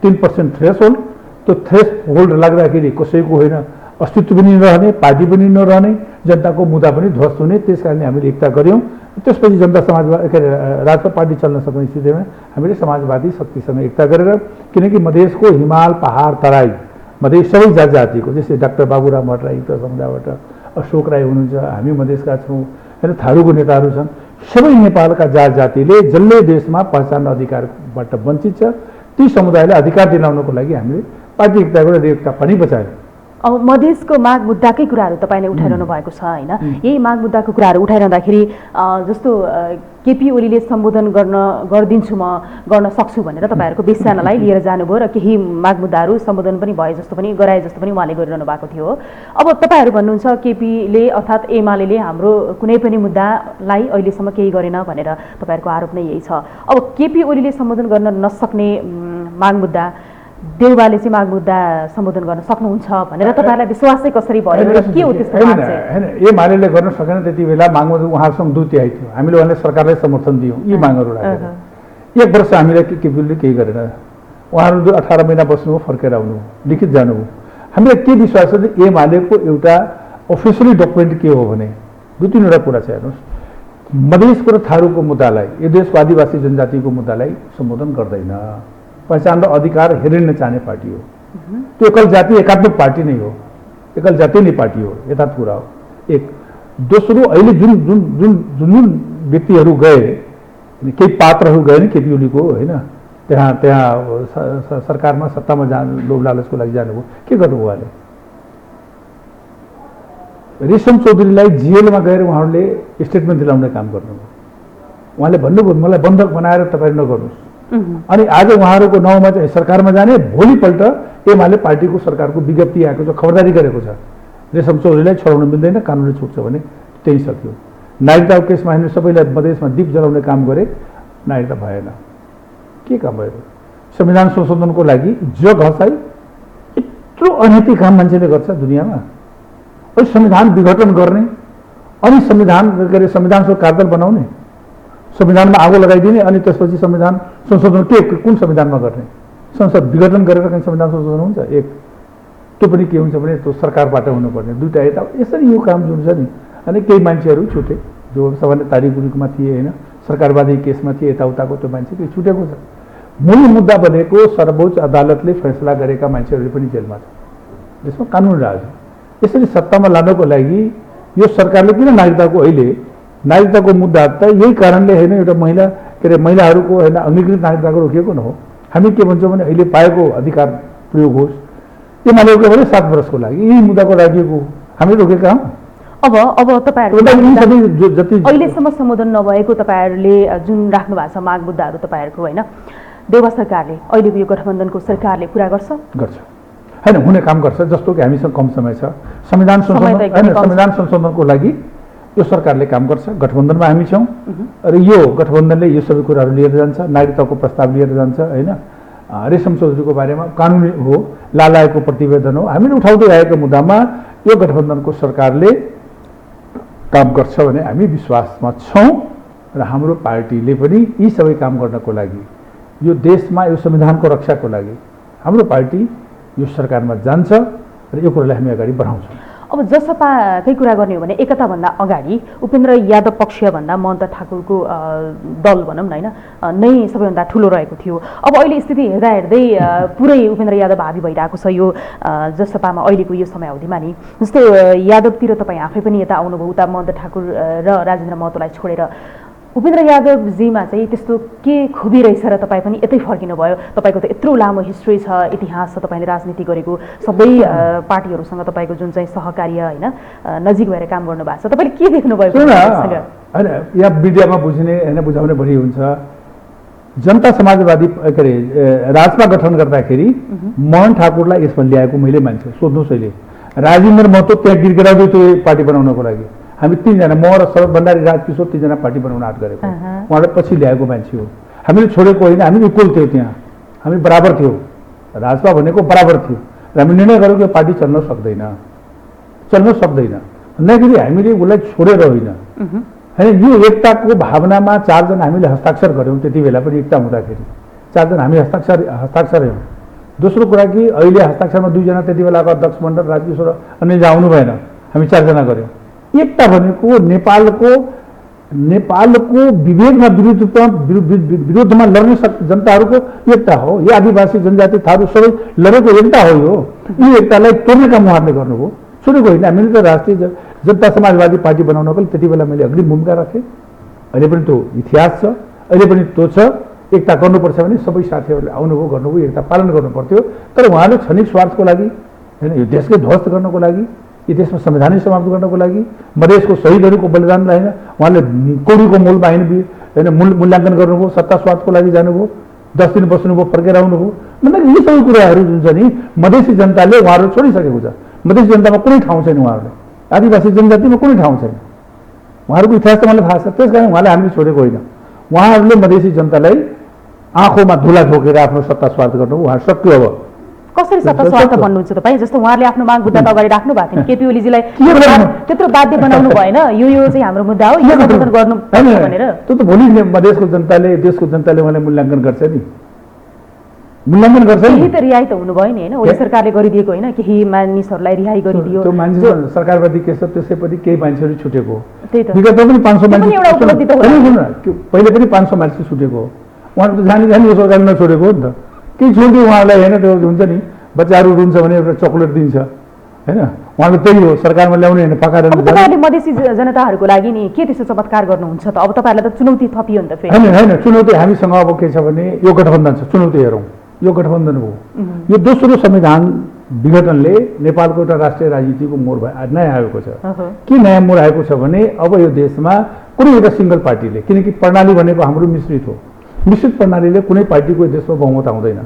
3% थ्रेसहोल्ड। त्यो थ्रेसहोल्ड लाग्दाखेरि कसैको होइन अस्तित्व पनि नरहने, पार्टी पनि नरहने, जनताको मुद्दा पनि ध्वस्त हुने। त्यस कारणले हामीले एकता गऱ्यौँ। त्यसपछि जनता समाजवादी के अरे राजपा पार्टी चल्न सक्ने स्थितिमा हामीले समाजवादी शक्तिसँग एकता गरेर, किनकि मधेसको हिमाल पहाड तराई मधेस सबै जातिको जस्तै डाक्टर बाबुराम भट्टराई त समुदायबाट अशोक राई हुनुहुन्छ, हामी मधेसका छौँ होइन, थारूको नेताहरू छन्। सबै नेपालका जात जातिले जसले देशमा पहिचान अधिकारबाट वञ्चित छ ती समुदायलाई अधिकार दिलाउनको लागि हामीले पार्टी एकताको र एकता पनि बचायौँ। अब मधेसको माग मुद्दाकै कुराहरू तपाईँले उठाइरहनु भएको छ होइन, यही माग मुद्दाको कुराहरू उठाइरहँदाखेरि जस्तो केपी ओलीले सम्बोधन गरिदिन्छु म गर्न सक्छु भनेर तपाईँहरूको 20 जनालाई लिएर जानुभयो र केही माग मुद्दाहरू सम्बोधन पनि भए जस्तो पनि गराए जस्तो पनि उहाँले गरिरहनु भएको थियो। अब तपाईँहरू भन्नुहुन्छ केपीले अर्थात् एमाले हाम्रो कुनै पनि मुद्दालाई अहिलेसम्म केही गरेन भनेर तपाईँहरूको आरोप नै यही छ। अब केपी ओलीले सम्बोधन गर्न नसक्ने माग मुद्दा देउबाले चाहिँ माग मुद्दा सम्बोधन गर्न सक्नुहुन्छ भनेर तपाईँहरूलाई विश्वास चाहिँ कसरी भयो र के हो त्यस्तो माग चाहिँ? होइन, एमाले गर्न सकेन त्यति बेला माग मुद्दा उहाँसँग 2 तिहाई थियो। हामीले उहाँले सरकारलाई समर्थन दियौँ यी मागहरू राखेर। 1 वर्ष हामीले केपीले केही गरेन। उहाँहरू 18 महिना बस्नुभयो, फर्केर आउनु, लिखित जानुभयो। हामीले के विश्वास छ कि एमालेको एउटा अफिसियली डकुमेन्ट के हो भने 2-3 कुरा छ। हेर्नुहोस्, मधेसको र थारूको मुद्दालाई, यो देशको आदिवासी जनजातिको मुद्दालाई सम्बोधन गर्दैन। पहिचान र अधिकार हेरिन चाहने पार्टी हो। त्यो एकल जाति एकात्मक पार्टी नै हो, एकल जाति नै पार्टी हो, यथार्थ कुरा हो। एक दोस्रो, अहिले जुन जुन जुन जुन जुन व्यक्तिहरू गए, केही पात्रहरू गए नि केपी ओलीको होइन, त्यहाँ सरकारमा सत्तामा जानु लोभ लालचको लागि जानुभयो। के गर्नु उहाँले? रेशम चौधरीलाई जेलमा गएर उहाँहरूले स्टेटमेन्ट दिलाउने काम गर्नुभयो। उहाँले भन्नुभयो मलाई बन्धक बनाएर तपाईँ नगर्नुहोस्। अनि आज उहाँहरूको नाउँमा चाहिँ सरकारमा जाने, भोलिपल्ट एमाले पार्टीको सरकारको विज्ञप्ति आएको छ, खबरदारी गरेको छ रेशम चौधरीलाई छोडाउन मिल्दैन, कानुनले छुट्छ भने त्यही सक्यो। नागरिकताको केसमा हामीले सबैलाई मधेसमा दीप जलाउने काम गरे, नागरिकता भएन। के काम भयो? संविधान संशोधनको लागि जग हसाई यत्रो अनैतिक काम मान्छेले गर्छ दुनियाँमा। अनि संविधान विघटन गर्ने, अनि संविधान के अरे संविधानको कारदल बनाउने, संविधानमा आगो लगाइदिने, अनि त्यसपछि संविधान संशोधन कुन संविधानमा गर्ने? संसद विघटन गरेर कहीँ संविधान संशोधन हुन्छ? एक त्यो पनि के हुन्छ भने त्यो सरकारबाट हुनुपर्ने। 2टा यता यसरी यो काम जुन छ नि, अनि केही मान्छेहरू छुटे जो सामान्य तारिखमा थिए होइन, सरकारवादी केसमा थिए, यताउताको त्यो मान्छे केही छुटेको छ। मूल मुद्दा भनेको सर्वोच्च अदालतले फैसला गरेका मान्छेहरू पनि जेलमा छ, त्यसमा कानुन राज। यसरी सत्तामा लानको लागि यो सरकारले किन नागरिकताको अहिले नागरिकताको मुद्दा त यही कारणले होइन, एउटा महिला के अरे महिलाहरूको होइन अङ्गीकृत नागरिकताको रोकिएको न हो। हामी के भन्छौँ भने अहिले पाएको अधिकार प्रयोग होस्। एमाले भने 7 वर्षको लागि यही मुद्दाको राखिएको, हामी रोकेका हौँ। अब तपाईँहरू जति अहिलेसम्म सम्बोधन नभएको तपाईँहरूले जुन राख्नु भएको छ माग मुद्दाहरू तपाईँहरूको होइन, देउबा सरकारले अहिलेको यो गठबन्धनको सरकारले पुरा गर्छ होइन, हुने काम गर्छ। जस्तो कि हामीसँग कम समय छ, संविधान संशोधनको लागि यो सरकारले काम गर्छ। गठबन्धनमा हामी छौँ र यो गठबन्धनले यो सबै कुराहरू लिएर जान्छ, नागरिकताको प्रस्ताव लिएर जान्छ होइन। रेशम चौधरीको बारेमा कानुनी हो, लालाएको प्रतिवेदन हो, हामीले उठाउँदै आएको मुद्दामा यो गठबन्धनको सरकारले काम गर्छ भने हामी विश्वासमा छौँ र हाम्रो पार्टीले पनि यी सबै काम गर्नको लागि, यो देशमा यो संविधानको रक्षाको लागि हाम्रो पार्टी यो सरकारमा जान्छ र यो कुरालाई हामी अगाडि बढाउँछौँ। अब जसपाकै कुरा गर्ने हो भने एकताभन्दा अगाडि उपेन्द्र यादव पक्षभन्दा महन्त ठाकुरको दल भनौँ न होइन नै सबैभन्दा ठुलो रहेको थियो। अब अहिले स्थिति हेर्दै पुरै उपेन्द्र यादव हावी भइरहेको छ यो जसपामा अहिलेको यो समयावधिमा नि। जस्तो यादवतिर तपाईँ आफै पनि यता आउनुभयो, उता महन्त ठाकुर र राजेन्द्र महतोलाई छोडेर उपेन्द्र यादवजीमा चाहिँ त्यस्तो के खुबी रहेछ र तपाईँ पनि यतै फर्किनु भयो? तपाईँको त यत्रो लामो हिस्ट्री छ, इतिहास छ, तपाईँले राजनीति गरेको, सबै पार्टीहरूसँग तपाईँको जुन चाहिँ सहकार्य होइन नजिक भएर काम गर्नुभएको छ, तपाईँले के देख्नुभयो? होइन, यहाँ मिडियामा बुझ्ने होइन बुझाउने बढी हुन्छ। जनता समाजवादी के अरे राजपा गठन गर्दाखेरि मोहन ठाकुरलाई यसमा ल्याएको मैले मान्छे सोध्नुहोस्। अहिले राजेन्द्र महतो त्यहाँ गिरगिराउँदै त्यो पार्टी बनाउनको लागि हामी 3 जना, म र शरद भण्डारी, राजकिशोर 3 जना पार्टी बनाउन आँट गरेको, उहाँलाई पछि ल्याएको मान्छे हो। हामीले छोडेको होइन, हामी इक्वल थियौँ, त्यहाँ हामी बराबर थियौँ। राजपा भनेको बराबर थियो र हामी निर्णय गरेको यो पार्टी चल्न सक्दैन भन्दाखेरि हामीले उसलाई छोडेर होइन होइन। यो एकताको भावनामा 4 जना हामीले हस्ताक्षर गऱ्यौँ। त्यति बेला पनि एकता हुँदाखेरि 4 जना हामी हस्ताक्षर हौँ। दोस्रो कुरा कि अहिले हस्ताक्षरमा 2 जना, त्यति बेलाको अध्यक्ष मण्डल राजकिशोर अन्य आउनु भएन, हामी 4 जना गऱ्यौँ। एकता भनेको नेपालको विभेदमा विरुद्धमा लड्ने जनताहरूको एकता हो। यो आदिवासी जनजाति थारू सबै लडेको एकता हो। यो एकतालाई तोड्ने काम उहाँहरूले गर्नुभयो, छोडेको होइन। हामीले त राष्ट्रिय जनता समाजवादी पार्टी बनाउनको लागि त्यति बेला मैले अग्रिम भूमिका राखेँ। अहिले पनि त्यो इतिहास छ, अहिले पनि त्यो छ। एकता गर्नुपर्छ भने सबै साथीहरूले आउनुभयो, गर्नुभयो, एकता पालन गर्नुपर्थ्यो। तर उहाँले क्षणिक स्वार्थको लागि होइन, यो देशकै ध्वस्त गर्नको लागि, यो देशमा संविधानै समाप्त गर्नको लागि, मधेसको शहीदहरूको बलिदानलाई होइन उहाँले कौडीको मोलमा होइन मूल्याङ्कन गर्नुभयो, सत्ता स्वार्थको लागि जानुभयो, 10 दिन बस्नुभयो, फर्केर आउनुभयो। मतलब यी सबै कुराहरू जुन छ नि मधेसी जनताले उहाँहरू छोडिसकेको छ। मधेसी जनतामा कुनै ठाउँ छैन, उहाँहरूले आदिवासी जनजातिमा कुनै ठाउँ छैन। उहाँहरूको इतिहास त मलाई थाहा छ, त्यस कारण उहाँले हामीले छोडेको होइन। उहाँहरूले मधेसी जनतालाई आँखोमा धुला ठोकेर आफ्नो सत्ता स्वार्थ गर्नुभयो। उहाँ सक्यो। अब कसरी सत्ता स्वार्थ भन्नुहुन्छ तपाईँ? जस्तो उहाँहरूले आफ्नो माग मुद्दा त अगाडि राख्नु भएको थियो, केपी ओलीजीलाई त्यत्रो बाध्य बनाउनु भएन, यो चाहिँ हाम्रो मुद्दा हो, यो सम्बोधन गर्नु भनेर। त्यो त भोलि मधेसको जनताले, देशको जनताले उहाँलाई मूल्याङ्कन गर्छ नि, मूल्याङ्कन गर्छ नि। केही त रिहाई त हुनु भयो नि होइन, ओली सरकारले गरिदिएको होइन, केही मानिसहरूलाई रिहाई गरिदियो। त्यो मान्छे सरकारप्रति के छ, त्यसैप्रति केही मान्छेहरू छुटेको। त्यही त विगतमा पनि 500 मान्छे, पहिले पनि 500 मान्छे छुटेको हो। उहाँहरू त जानी यो सरकारले नछोडेको हो नि त। केही छोड्यो उहाँलाई होइन, त्यो हुन्छ नि बच्चाहरू रुन्छ भने एउटा चक्लेट दिन्छ होइन, उहाँको त्यही हो, सरकारमा ल्याउने होइन, पकाएर। अब तपाईँहरूले मधेसी जनताहरूको लागि नि के त्यस्तो चमत्कार गर्नुहुन्छ त? अब तपाईँहरूलाई त चुनौती थपियो नि त फेरि। होइन होइन, चुनौती हामीसँग अब के छ भने यो गठबन्धन छ, चुनौती हेरौँ। यो गठबन्धन हो, यो दोस्रो संविधान विघटनले नेपालको एउटा राष्ट्रिय राजनीतिको मोड नयाँ आएको छ। के नयाँ मोड आएको छ भने अब यो देशमा कुनै एउटा सिङ्गल पार्टीले, किनकि प्रणाली भनेको हाम्रो मिश्रित हो, मिश्रित प्रणालीले कुनै पार्टीको देशमा बहुमत आउँदैन।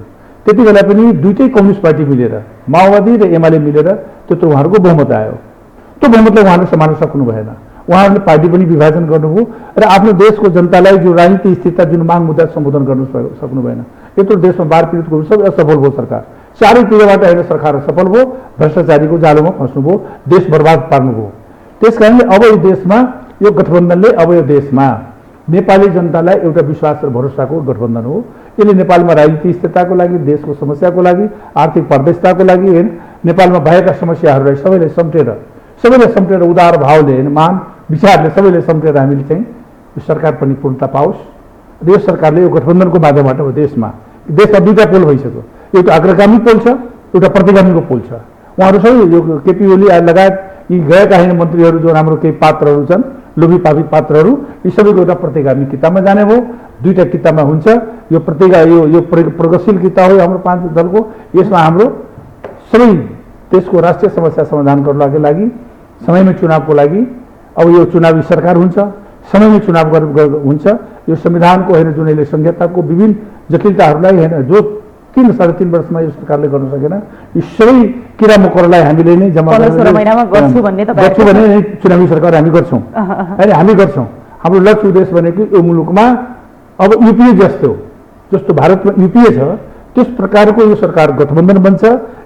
त्यति बेला पनि दुईटै कम्युनिस्ट पार्टी मिलेर, माओवादी र एमाले मिलेर त्यत्रो उहाँहरूको बहुमत आयो। त्यो बहुमतलाई उहाँले सम्हाल्न सक्नु भएन। उहाँहरूले पार्टी पनि विभाजन गर्नुभयो र आफ्नो देशको जनतालाई जो राजनीतिक स्थिरता, जुन माग मुद्दा सम्बोधन गर्न सक्नु भएन। यत्रो देशमा बाढ पीडितको सबै असफल भयो सरकार, चारैतिरबाट होइन सरकार सफल भयो, भ्रष्टाचारीको जालोमा फस्नुभयो, देश बर्बाद पार्नुभयो। त्यस कारणले अब यो देशमा यो गठबन्धनले अब यो देशमा नेपाली जनतालाई एउटा विश्वास र भरोसाको गठबन्धन हो। यसले नेपालमा राजनीतिक स्थिरताको लागि, देशको समस्याको लागि, आर्थिक परदेशताको लागि होइन, नेपालमा भएका समस्याहरूलाई सबैलाई सम्टेर उदार भावले होइन, महान विचारले सबैले सम्टेर हामीले चाहिँ यो सरकार पनि पूर्णता पाओस्। र यो सरकारले यो गठबन्धनको माध्यमबाट अब देशमा दुईवटा पोल भइसक्यो, एउटा अग्रगामी पोल छ, एउटा प्रतिगामीको पोल छ। उहाँहरू सबै यो केपी ओली लगायत यी गएका होइन मन्त्रीहरू, जो हाम्रो केही पात्रहरू छन्, लोभी पापित पात्रहरू, यी सबैको एउटा प्रतिगामी किताबमा जाने भयो। दुईवटा किताबमा हुन्छ। यो प्रगतिशील किताब हो हाम्रो 5 दलको। यसमा हाम्रो सबै देशको राष्ट्रिय समस्या समाधान गर्नको लागि, समयमै चुनावको लागि, अब यो चुनावी सरकार हुन्छ, समयमै चुनाव हुन्छ। यो संविधानको होइन जुन यसले संहिताको विभिन्न जटिलताहरूलाई होइन, जो 3-3.5 वर्षमा यो सरकारले गर्न सकेन, यी सबै किरा मकोरालाई हामीले नै जम्मा गर्छु भने चुनावी सरकार हामी गर्छौँ होइन, हामी गर्छौँ। हाम्रो लक्ष्य उद्देश्य भनेको यो मुलुकमा अब युपिए जस्तो भारतमा युपिए छ, त्यस प्रकारको यो सरकार गठबन्धन बन्छ।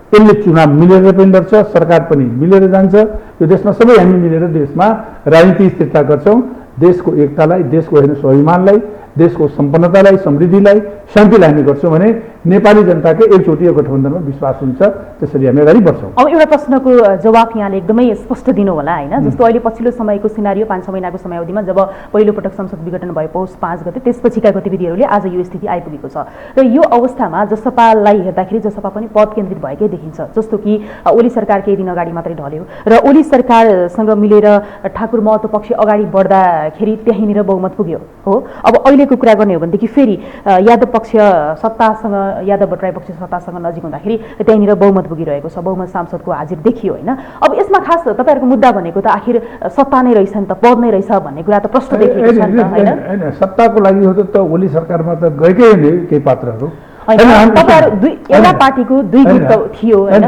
यसले चुनाव मिलेर पनि लड्छ, सरकार पनि मिलेर जान्छ। यो देशमा सबै हामी मिलेर देशमा राजनीतिक स्थिरता गर्छौँ। देशको एकतालाई, देशको होइन स्वाभिमानलाई, देशको सम्पन्नतालाई, समृद्धिलाई, शान्तिलाई हामी गर्छौँ भने नेपाली जनताकै एकचोटि यो गठबन्धनमा विश्वास हुन्छ। त्यसरी हामी अगाडि बढ्छौँ। अब एउटा प्रश्नको जवाफ यहाँले एकदमै स्पष्ट दिनु होला होइन। जस्तो अहिले पछिल्लो समयको सिनारियो 5-6 महिनाको समयावधिमा जब पहिलोपटक संसद विघटन भयो पौष 5 गते, त्यसपछिका गतिविधिहरूले आज यो स्थिति आइपुगेको छ। र यो अवस्थामा जसपालाई हेर्दाखेरि जसपा पनि पद केन्द्रित भएकै देखिन्छ। जस्तो कि ओली सरकार केही दिन अगाडि मात्रै ढल्यो र ओली सरकारसँग मिलेर ठाकुर महतो पक्ष अगाडि बढ्दाखेरि त्यहीँनिर बहुमत पुग्यो हो। अब अहिलेको कुरा गर्ने हो भनेदेखि फेरि यादव पक्ष सत्तासँग, यादव भट्टराई पक्ष सत्तासँग नजिक हुँदाखेरि त्यहीँनिर बहुमत पुगिरहेको छ, बहुमत सांसदको हाजिर देखियो होइन। अब यसमा खास तपाईँहरूको मुद्दा भनेको त आखिर सत्ता नै रहेछ नि त, पद नै रहेछ भन्ने कुरा त प्रश्न देखिएको छ नि त होइन। सत्ताको लागि हो त ओली सरकारमा त गएकै नि केही पात्रहरू। एउटा पार्टीको दुई गुट थियो होइन,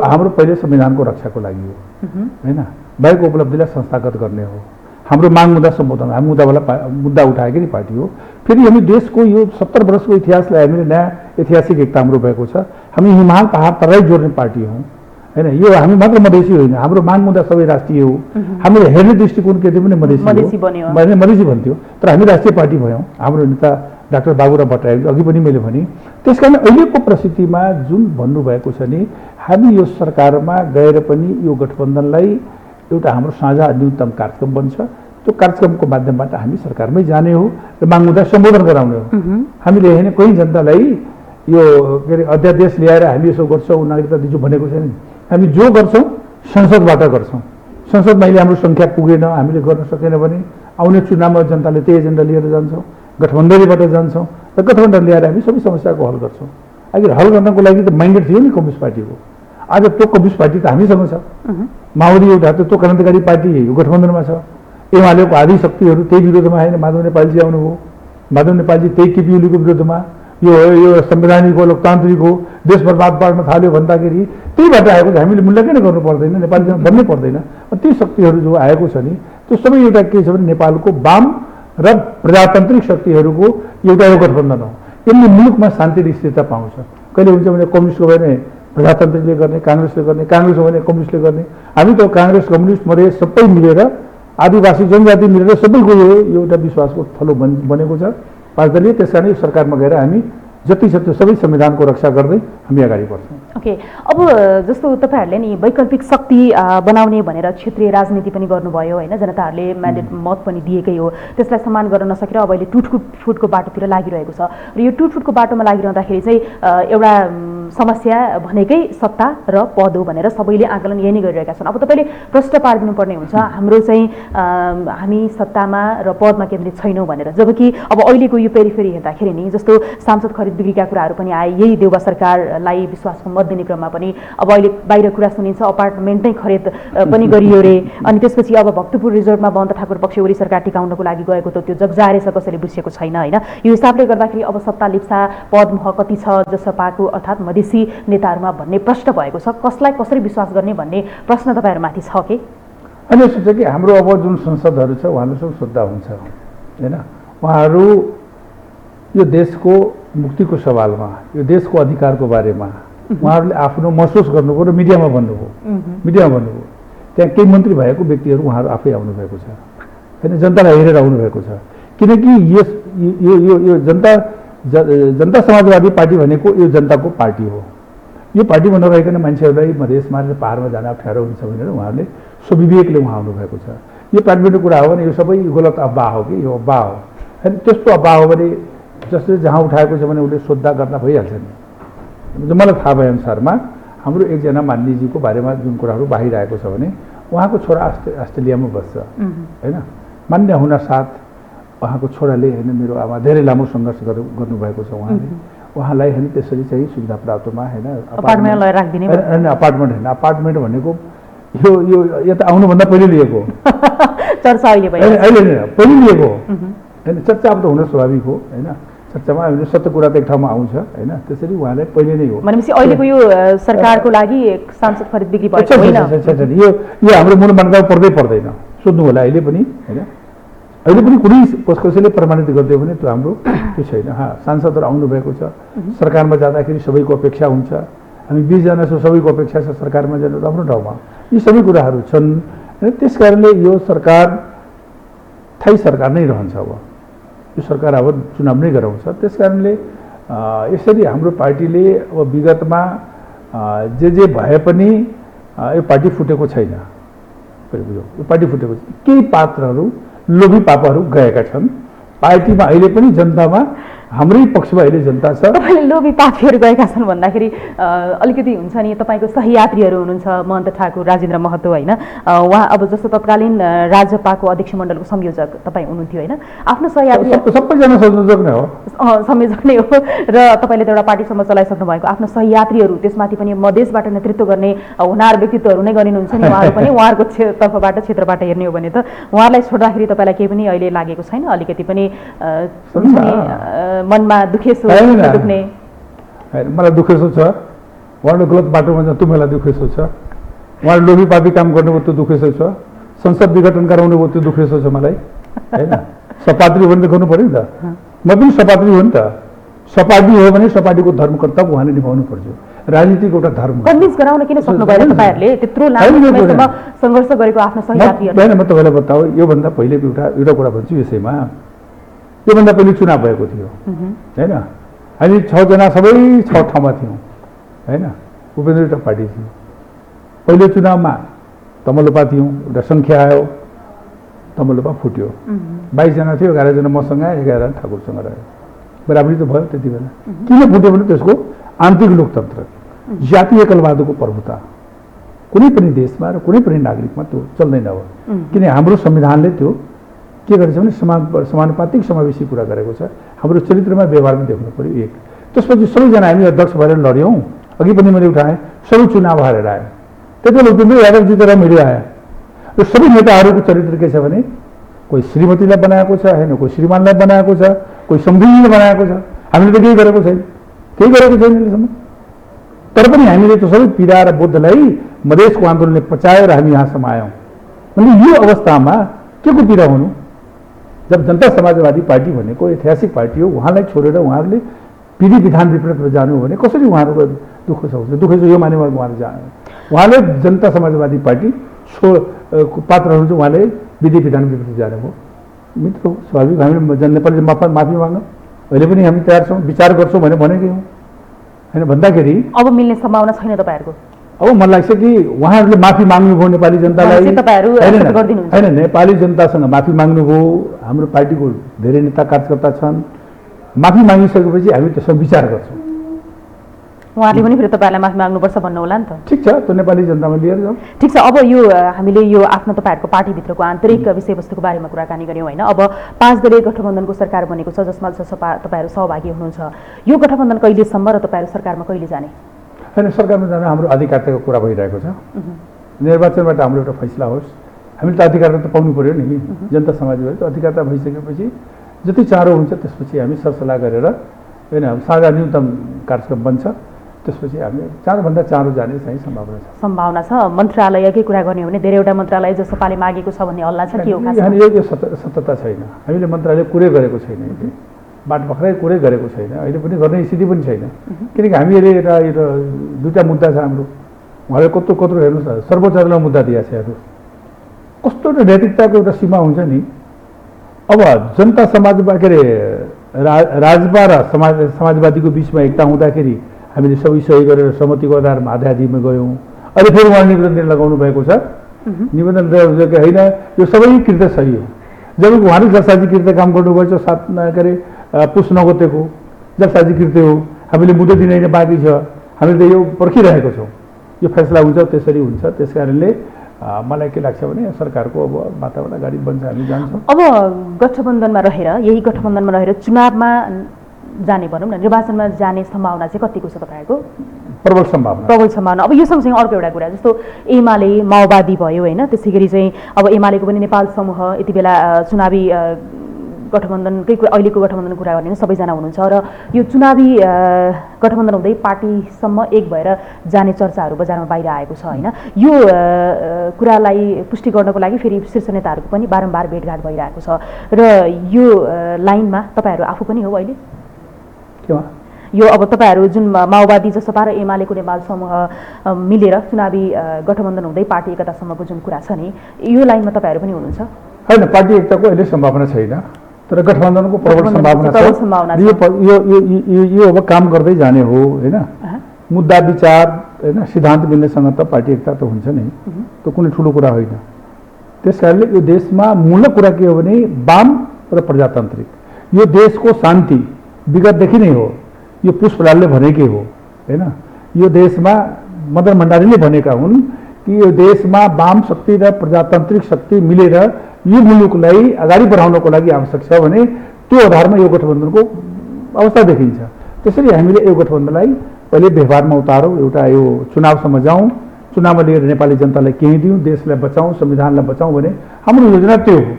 हाम्रो पहिले संविधानको रक्षाको लागि हो होइन, भएको उपलब्धिलाई संस्थागत गर्ने हो। हाम्रो माग मुद्दा सम्बोधन, हामी मुद्दा उठाएकै नि पार्टी हो। फेरि हामी देशको यो 70 वर्षको इतिहासलाई हामीले नयाँ ऐतिहासिक एकता हाम्रो भएको छ। हामी हिमाल पहाड तराई जोड्ने पार्टी हौँ होइन। यो हामी मात्र मधेसी होइन, हाम्रो माग मुद्दा सबै राष्ट्रिय हो। हामीले हेर्ने दृष्टिकोण के पनि मधेसी भन्थ्यो, तर हामी राष्ट्रिय पार्टी भयौँ। हाम्रो नेता डाक्टर बाबुराम भट्टराई अघि पनि मैले भने। त्यस कारण अहिलेको परिस्थितिमा जुन भन्नुभएको छ नि, हामी यो सरकारमा गएर पनि यो गठबन्धनलाई एउटा हाम्रो साझा न्यूनतम कार्यक्रम बन्छ। त्यो कार्यक्रमको माध्यमबाट हामी सरकारमै जाने हो र माग मुद्दा सम्बोधन गराउने हो। हामीले होइन कोही जनतालाई यो के अरे अध्यादेश ल्याएर हामी यसो गर्छौँ, नागरिकता दिन्छौँ भनेको छैन। हामी जो गर्छौँ संसदबाट गर्छौँ। संसदमा अहिले हाम्रो सङ्ख्या पुगेन, हामीले गर्न सकेन भने आउने चुनावमा जनताले त्यही एजेन्डा लिएर जान्छौँ, गठबन्धनबाट जान्छौँ र गठबन्धन ल्याएर हामी सबै समस्याको हल गर्छौँ। आखिर हल गर्नको लागि त माइन्डेड थियो नि कम्युनिस्ट पार्टीको। आज त्यो कम्युनिस्ट पार्टी त हामीसँग छ। माओवादी एउटा त त्यो क्रान्तिकारी पार्टी यो गठबन्धनमा छ। एमालेको आधी शक्तिहरू त्यही विरोधमा आएन। माधव नेपालजी आउनुभयो, माधव नेपालजी त्यही केपी ओलीको विरोधमा यो संवैधानिक हो, लोकतान्त्रिक हो, देश बर्बाद पार्न थाल्यो भन्दाखेरि त्यहीबाट आएको छ। हामीले मूल्य किन गर्नु पर्दैन, नेपालीसँग भन्नै पर्दैन। ती शक्तिहरू जो आएको छ नि त्यो सबै एउटा के छ भने नेपालको वाम र प्रजातान्त्रिक शक्तिहरूको एउटा यो गठबन्धन हो। यसले मुलुकमा शान्ति र स्थिरता पाउँछ। कहिले हुन्छ भने कम्युनिस्टको भने प्रजातान्त्रिकले गर्ने, काङ्ग्रेसले गर्ने, काङ्ग्रेस हो भने कम्युनिस्टले गर्ने। हामी त काङ्ग्रेस कम्युनिस्ट मधेस सबै मिलेर आदिवासी जनजाति मिलेर सबैको यो एउटा विश्वासको थलो बनेको छ 5 दलीय। त्यस कारण यो सरकारमा गएर हामी जति सक्दो सबै संविधानको रक्षा गर्दै हामी अगाडि बढ्छौँ। ओके, अब जस्तो तपाईँहरूले नि वैकल्पिक शक्ति बनाउने भनेर क्षेत्रीय राजनीति पनि गर्नुभयो होइन, जनताहरूले म्यान्डेट मत पनि दिएकै हो। त्यसलाई सम्मान गर्न नसकेर अब अहिले टुटफुटको बाटोतिर लागिरहेको छ र यो टुटफुटको बाटोमा लागिरहँदाखेरि चाहिँ एउटा समस्या भनेकै सत्ता र पद हो भनेर सबैले आकलन यही नै गरिरहेका छन्। अब तपाईँले प्रश्न पारिदिनुपर्ने हुन्छ हाम्रो चाहिँ हामी सत्तामा र पदमा केन्द्रित छैनौँ भनेर, जबकि अब अहिलेको यो पेरिफेरी हेर्दाखेरि नि जस्तो सांसद खरिद बिक्रीका कुराहरू पनि आए, यही देउबा सरकारलाई विश्वासको मत दिने क्रममा पनि अब अहिले बाहिर कुरा सुनिन्छ अपार्टमेन्ट नै खरिद पनि गरियो रे। अनि त्यसपछि अब भक्तपुर रिजोर्टमा बन्द ठाकुर पक्ष ओली सरकार टिकाउनको लागि गएको त त्यो जगजाहेर छ, कसैले बुझेको छैन होइन। यो हिसाबले गर्दाखेरि अब सत्ता लिप्सा पदमोह कति छ जसपाको अर्थात् मधेसी नेताहरूमा भन्ने प्रश्न भएको छ। कसलाई कसरी विश्वास गर्ने भन्ने प्रश्न तपाईँहरूमाथि छ कि? अनि यस्तो छ कि हाम्रो अब जुन संसदहरू छ उहाँहरू सब श्रद्धा हुन्छ होइन। उहाँहरू यो देशको मुक्तिको सवालमा, यो देशको अधिकारको बारेमा उहाँहरूले आफ्नो महसुस गर्नुभयो र मिडियामा भन्नुभयो। त्यहाँ केही मन्त्री भएको व्यक्तिहरू उहाँहरू आफै आउनुभएको छ होइन, जनतालाई हेरेर आउनुभएको छ। किनकि यो जनता समाजवादी पार्टी भनेको यो जनताको पार्टी हो। यो पार्टीमा नरहेकन मान्छेहरूलाई मधेसमा र पाहाडमा जान अप्ठ्यारो हुन्छ भनेर उहाँहरूले स्वविवेकले उहाँ आउनुभएको छ। यो पार्टीको कुरा हो भने यो सबै गलत अफवाह हो कि यो अफवाह हो होइन। त्यस्तो अफवाह हो भने जसले जहाँ उठाएको छ भने उसले सोद्धा गर्न भइहाल्छ नि। मलाई थाहा भए अनुसारमा हाम्रो एकजना मान्यजीको बारेमा जुन कुराहरू बाहिर आएको छ भने उहाँको छोरा अस्ट्रेलियामा बस्छ होइन। मान्य हुनासाथ उहाँको छोराले होइन मेरो आमा धेरै लामो सङ्घर्ष गर्नुभएको छ। उहाँलाई होइन त्यसरी चाहिँ सुविधा प्राप्तमा होइन अपार्टमेन्ट होइन, अपार्टमेन्ट भनेको यो यता आउनुभन्दा पहिले लिएको चर्चा अहिले पहिले लिएको होइन। चर्चा अब त हुन स्वाभाविक हो होइन। चर्चामा हामीले सत्य कुरा त एक ठाउँमा आउँछ होइन। त्यसरी उहाँलाई पहिले नै हो भनेपछि अहिलेको यो सरकारको लागि सांसद खरिद बिक्री भएको होइन। यो हाम्रो मूलमानका पर्दै पर्दैन, सोध्नु होला अहिले पनि होइन। अहिले पनि कुनै कसैले प्रमाणित गरिदियो भने त्यो हाम्रो त्यो छैन। सांसदहरू आउनुभएको छ, सरकारमा जाँदाखेरि सबैको अपेक्षा हुन्छ। हामी 20 जना छौँ, सबैको अपेक्षा छ सरकारमा जानु राम्रो ठाउँमा। यी सबै कुराहरू छन् र त्यस कारणले यो सरकार थाई सरकार नै रहन्छ। अब यो सरकार अब चुनाव नै गराउँछ। त्यस कारणले यसरी हाम्रो पार्टीले अब विगतमा जे भए पनि यो पार्टी फुटेको छैन। यो पार्टी फुटेको केही पात्रहरू लोभी पापाहरू गएका छन् पार्टीमा। अहिले पनि जनतामा हाम्रै पक्षमा अहिले जनता छ। तपाईँले लोभी पापीहरू गएका छन् भन्दाखेरि अलिकति हुन्छ नि, तपाईँको सहयात्रीहरू हुनुहुन्छ महन्त ठाकुर राजेन्द्र महतो होइन, उहाँ अब जस्तो तत्कालीन राजपाको अध्यक्ष मण्डलको संयोजक तपाईँ हुनुहुन्थ्यो होइन। आफ्नो सहयात्री सबैजना संयोजक नै हो, संयोजक नै हो र तपाईँले त एउटा पार्टीसम्म चलाइसक्नु भएको आफ्नो सहयात्रीहरू त्यसमाथि पनि मधेसबाट नेतृत्व गर्ने हुनार व्यक्तित्वहरू नै गरिनुहुन्छ नि उहाँहरू पनि। उहाँहरूको तर्फबाट क्षेत्रबाट हेर्ने हो भने त उहाँहरूलाई छोड्दाखेरि तपाईँलाई केही पनि अहिले लागेको छैन? अलिकति पनि मनमा दुखेसो दुख्ने? मलाई दुखेसो छ। उहाँले गलत बाटोमा जान्छ त्यो मलाई दुखेसो छ। उहाँले लोभी पापी काम गर्नुभयो त्यो दुखेसो छ। संसद विघटन गराउनु भयो त्यो दुखेसो छ मलाई होइन। सपात्री हो भने त गर्नु पऱ्यो नि त। म पनि सपात्री हो नि त। सपाटी हो भने सपाटीको धर्म कर्तव्य उहाँले निभाउनु पर्छ। राजनीतिको एउटा धर्म कन्भिन्स गराउन किन सक्नु भएन तपाईँहरूले? त्यत्रो लामो समयसम्म सङ्घर्ष गरेको आफ्नो सहयात्रीहरू होइन। म तपाईँलाई बताऊ, योभन्दा पहिले एउटा कुरा भन्छु यसैमा। योभन्दा पहिले चुनाव भएको थियो होइन। हामी 6 जना सबै 6 ठाउँमा थियौँ होइन। उपेन्द्र पार्टी थियो। पहिलो चुनावमा तमलोपा थियौँ, एउटा सङ्ख्या आयो, तमलोपा फुट्यो। 22 जना थियो, 11 जना मसँग आयो, 11 जना ठाकुरसँग रह्यो। बराबरी त भयो त्यति बेला। किन फुट्यो भने त्यसको आन्तरिक लोकतन्त्र, जातीय एकलवादको प्रभुताको कुनै पनि देशमा र कुनै पनि नागरिकमा त्यो चल्दैन हो। किन हाम्रो संविधानले त्यो के गरेछ भने समानुपातिक समावेशी कुरा गरेको छ। हाम्रो चरित्रमा व्यवहारमा देख्नु पर्यो एक। त्यसपछि सबैजना हामी अध्यक्ष भएर लड्यौँ। अघि पनि मैले उठाएँ, सबै चुनाव हारेर आयो। त्यति बेला उपेन्द्र यादव जितेर मैले आएँ। र सबै नेताहरूको चरित्र के छ भने कोही श्रीमतीलाई बनाएको छ, होइन कोही श्रीमानलाई बनाएको छ, कोही समृद्धिले बनाएको छ। हामीले त केही गरेको छैन अहिलेसम्म। तर पनि हामीले त्यो सबै पीडा र बोधलाई मधेसको आन्दोलनले पचाएर हामी यहाँसम्म आयौँ। अनि यो अवस्थामा के को पीडा हुनु? जब जनता समाजवादी पार्टी भनेको ऐतिहासिक पार्टी हो, उहाँलाई छोडेर उहाँहरूले विधि विधान विपरीतमा जानु हो भने कसरी उहाँहरूको दुःख छ? दुःख छ यो माने उहाँले उहाँले जनता समाजवादी पार्टी पात्रहरू चाहिँ उहाँले विधि विधान विपरीत जानु हो। मित्र हो, स्वाभाविक। हामीले नेपाली माफी माग्न अहिले पनि हामी तयार छौँ, विचार गर्छौँ भनेकै हौँ, होइन भन्दाखेरि अब मिल्ने सम्भावना छैन तपाईँहरूको? अब मलाई लाग्छ कि उहाँहरूले माफी माग्नुभयो नेपाली जनतालाई, होइन नेपाली जनतासँग माफी माग्नुभयो। हाम्रो पार्टीको धेरै नेता कार्यकर्ता छन्, माफी मागिसकेपछि हामी त्यसमा विचार गर्छौँ। उहाँले पनि फेरि तपाईँहरूलाई माफी माग्नुपर्छ भन्नु होला नि त। ठिक छ, त्यो नेपाली जनतामा लिएर जाउँ। ठिक छ। अब यो हामीले यो आफ्नो तपाईँहरूको पार्टीभित्रको आन्तरिक विषयवस्तुको बारेमा कुराकानी गऱ्यौँ होइन। अब 5 दलीय गठबन्धनको सरकार बनेको छ जसमा तपाईँहरू सहभागी हुनुहुन्छ। यो गठबन्धन कहिलेसम्म र तपाईँहरू सरकारमा कहिले जाने? होइन, सरकारमा जान हाम्रो अधिकारताको कुरा भइरहेको छ। निर्वाचनबाट हाम्रो एउटा फैसला होस्। हामीले त अधिकारता त पाउनु पऱ्यो नि। जनता समाजवादी अधिकारता भइसकेपछि जति चाँडो हुन्छ त्यसपछि हामी सरसल्लाह गरेर होइन साझा न्यूनतम कार्यक्रम बन्छ। त्यसपछि हामी चाँडोभन्दा चाँडो जाने चाहिँ सम्भावना छ। मन्त्रालयकै कुरा गर्ने हो भने धेरैवटा मन्त्रालय जसपाले मागेको छ भन्ने हल्ला छ के हो? यो सत्यता छैन। हामीले मन्त्रालय कुरै गरेको छैन, बाटोभख्रै कुरै गरेको छैन, अहिले पनि गर्ने स्थिति पनि छैन। किनकि हामीले एउटा दुईवटा मुद्दा छ हाम्रो। उहाँले कत्रो हेर्नुहोस् न, सर्वोच्च अदालतमा मुद्दा दिएको छ। हेर्नुहोस् कस्तो एउटा नैतिकताको एउटा सीमा हुन्छ नि। अब जनता समाजमा के अरे राजपा र समाजवादीको बिचमा एकता हुँदाखेरि हामीले सबै सही गरेर सहमतिको आधारमा आधामा गयौँ। अहिले फेरि उहाँ निवेदन लगाउनु भएको छ। निवेदन होइन, यो सबै कृत्य सही हो। जब उहाँले जलसाजी कृत्य काम गर्नुभएछ 7 के अरे पुस 9 गतेको जलसाजी कृत्य हो। हामीले मुद्दा दिन बाँकी छ। हामीले त यो पर्खिरहेको छौँ। यो फैसला हुन्छ त्यसरी हुन्छ। त्यस कारणले मलाई के लाग्छ भने सरकारको अब वातावरण अगाडि बन्छ, हामी जान्छौँ। अब गठबन्धनमा रहेर यही गठबन्धनमा रहेर चुनावमा जाने भनौँ न, निर्वाचनमा जाने सम्भावना चाहिँ कतिको छ तपाईँहरूको? प्रबल सम्भावना। अब यो सँगसँगै अर्को एउटा कुरा जस्तो एमाले माओवादी भयो होइन, त्यसै गरी चाहिँ अब एमालेको पनि नेपाल समूह यति बेला चुनावी गठबन्धनकै अहिलेको गठबन्धनको कुरा गर्ने सबैजना हुनुहुन्छ र यो चुनावी गठबन्धन हुँदै पार्टीसम्म एक भएर जाने चर्चाहरू बजारमा बाहिर आएको छ होइन। यो कुरालाई पुष्टि गर्नको लागि फेरि शीर्ष नेताहरूको पनि बारम्बार भेटघाट भइरहेको छ र यो लाइनमा तपाईँहरू आफू पनि हो अहिले? यो अब तपाईँहरू जुन माओवादी जसपा र एमालेको नेपाल समूह मिलेर चुनावी गठबन्धन हुँदै पार्टी एकतासम्मको जुन कुरा छ नि, यो लाइनमा तपाईँहरू पनि हुनुहुन्छ? होइन, पार्टी एकताको अहिले सम्भावना छैन, तर गठबन्धनको प्रबल सम्भावना छ। यो अब काम गर्दै जाने हो होइन। मुद्दा विचार होइन सिद्धान्त मिल्नेसँग त पार्टी एकता त हुन्छ नै, त्यो कुनै ठुलो कुरा होइन। त्यस कारणले यो देशमा मूल कुरा के हो भने वाम र प्रजातान्त्रिक, यो देशको शान्ति विगतदेखि नै हो। यो पुष्पलालले भनेकै हो होइन। यो देशमा मदन भण्डारीले भनेका हुन् कि यो देशमा वाम शक्ति र प्रजातान्त्रिक शक्ति मिलेर यो मुलुकलाई अगाडि बढाउनको लागि आवश्यक छ भने त्यो आधारमा यो गठबन्धनको अवस्था देखिन्छ। त्यसरी हामीले यो गठबन्धनलाई पहिले व्यवहारमा उतारौँ, एउटा यो चुनावसम्म जाउँ, चुनावमा लिएर नेपाली जनतालाई केही दिउँ, देशलाई बचाउँ, संविधानलाई बचाउँ भने हाम्रो योजना त्यो हो।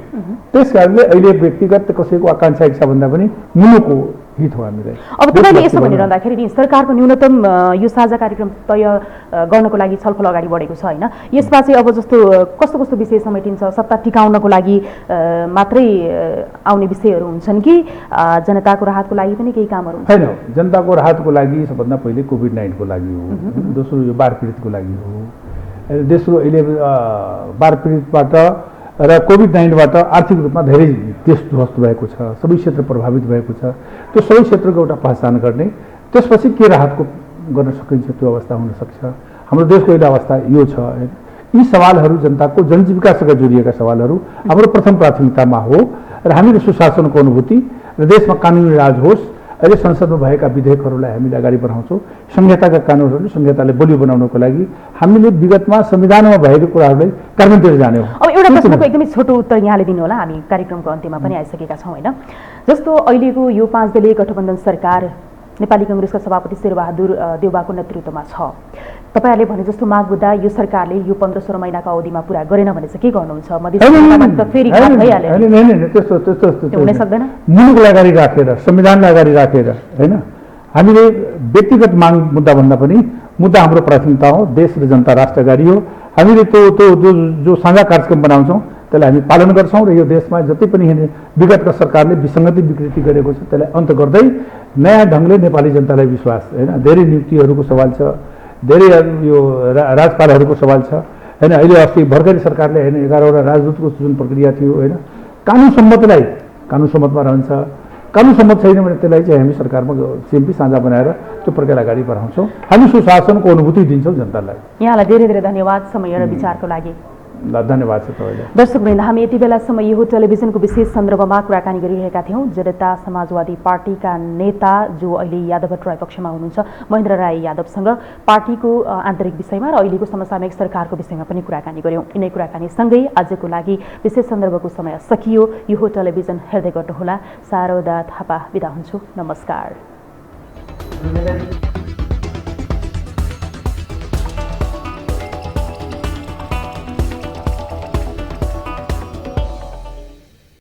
त्यस कारणले अहिले व्यक्तिगत कसैको आकाङ्क्षा इच्छा भन्दा पनि मुलुकको हित हो हामीलाई। अब तपाईँले यसो भनिरहँदाखेरि नि सरकारको न्यूनतम यो साझा कार्यक्रम तय गर्नको लागि छलफल अगाडि बढेको छ होइन। यसमा चाहिँ अब जस्तो कस्तो कस्तो विषय समेटिन्छ? सत्ता टिकाउनको लागि मात्रै आउने विषयहरू हुन्छन् कि जनताको राहतको लागि पनि केही कामहरू हुन्छ? होइन, जनताको राहतको लागि सबभन्दा पहिले कोभिड-19 को लागि हो, दोस्रो यो बाढ पीडितको लागि हो, दोस्रो अहिले बाढ पीडितबाट र कोभिड-19बाट आर्थिक रूपमा धेरै देश ध्वस्त भएको छ, सबै क्षेत्र प्रभावित भएको छ। त्यो सबै क्षेत्रको एउटा पहचान गर्ने, त्यसपछि के राहतको गर्न सकिन्छ त्यो अवस्था हुनसक्छ। हाम्रो देशको अहिले अवस्था यो छ। यी सवालहरू जनताको जनजीविकासँग जोडिएका सवालहरू हाम्रो प्रथम प्राथमिकतामा हो र हामीले सुशासनको अनुभूति र देशमा कानुनी राज होस् अहिले संसदमा भएका विधेयकहरूलाई हामीले अगाडि बढाउँछौँ। संहिताका कानुनहरूले संहितालाई बलियो बनाउनको लागि हामीले विगतमा संविधानमा भएको कुराहरूलाई कार्यान्वयनतिर जाने हो। अब एउटा प्रश्नको एकदमै छोटो उत्तर यहाँले दिनु होला, हामी कार्यक्रमको अन्त्यमा पनि आइसकेका छौँ होइन। जस्तो अहिलेको यो 5 दलीय गठबन्धन सरकार नेपाली कांग्रेसका सभापति शेरबहादुर देउवाको नेतृत्वमा छ। तपाईहरुले भने जस्तो माग मुद्दा यो सरकारले यो 15-16 महिनाको अवधिमा पूरा गरेन भने चाहिँ के गर्नुहुन्छ? मधेसमा त फेरि घात भइहाल्यो। हैन त्यस्तो हुन सक्दैन। मुलुकलाई अगाडि राखेर, संविधानलाई अगाडि राखेर हैन, हामीले व्यक्तिगत माग मुद्दा भन्दा पनि मुद्दा हाम्रो प्राथमिकता हो, देश र जनता राष्ट्र अगाडि हो। हामीले त्यो जो साझा कार्यक्रम बनाउँछौँ त्यसलाई हामी पालन गर्छौँ र यो देशमा जति पनि विगतका सरकारले विसङ्गति विकृति गरेको छ त्यसलाई अन्त गर्दै नयाँ ढङ्गले नेपाली जनतालाई विश्वास हैन, धेरै नियुक्तिहरूको सवाल छ, धेरै यो राजपालहरूको सवाल छ हैन। अहिले अस्ति भर्खरै सरकारले हैन 11वटा राजदूतको जुन प्रक्रिया थियो हैन, कानुन सम्मतमा रहन्छ। कानुन सम्मत छैन भने त्यसलाई चाहिँ हामी सरकारमा सिएमपी साझा बनाएर त्यो प्रक्रिया अगाडि बढाउँछौँ। हामी सुशासनको अनुभूति दिन्छौँ जनतालाई। यहाँलाई धेरै धेरै धन्यवाद समय र विचारको लागि। धन्यवाद छ तपाईँलाई। दर्शकवृन्द, हामी यति बेलासम्म यो टेलिभिजनको विशेष सन्दर्भमा कुराकानी गरिरहेका थियौँ जनता समाजवादी पार्टीका नेता जो अहिले यादव ट्राई पक्षमा हुनुहुन्छ महेन्द्र राय यादवसँग पार्टीको आन्तरिक विषयमा र अहिलेको समसामयिक सरकारको विषयमा पनि कुराकानी गर्यौँ। यिनै कुराकानीसँगै आजको लागि विशेष सन्दर्भको समय सकियो। यो टेलिभिजन हेर्दै गर्नुहोला। शारदा थापा बिदा हुन्छु। नमस्कार।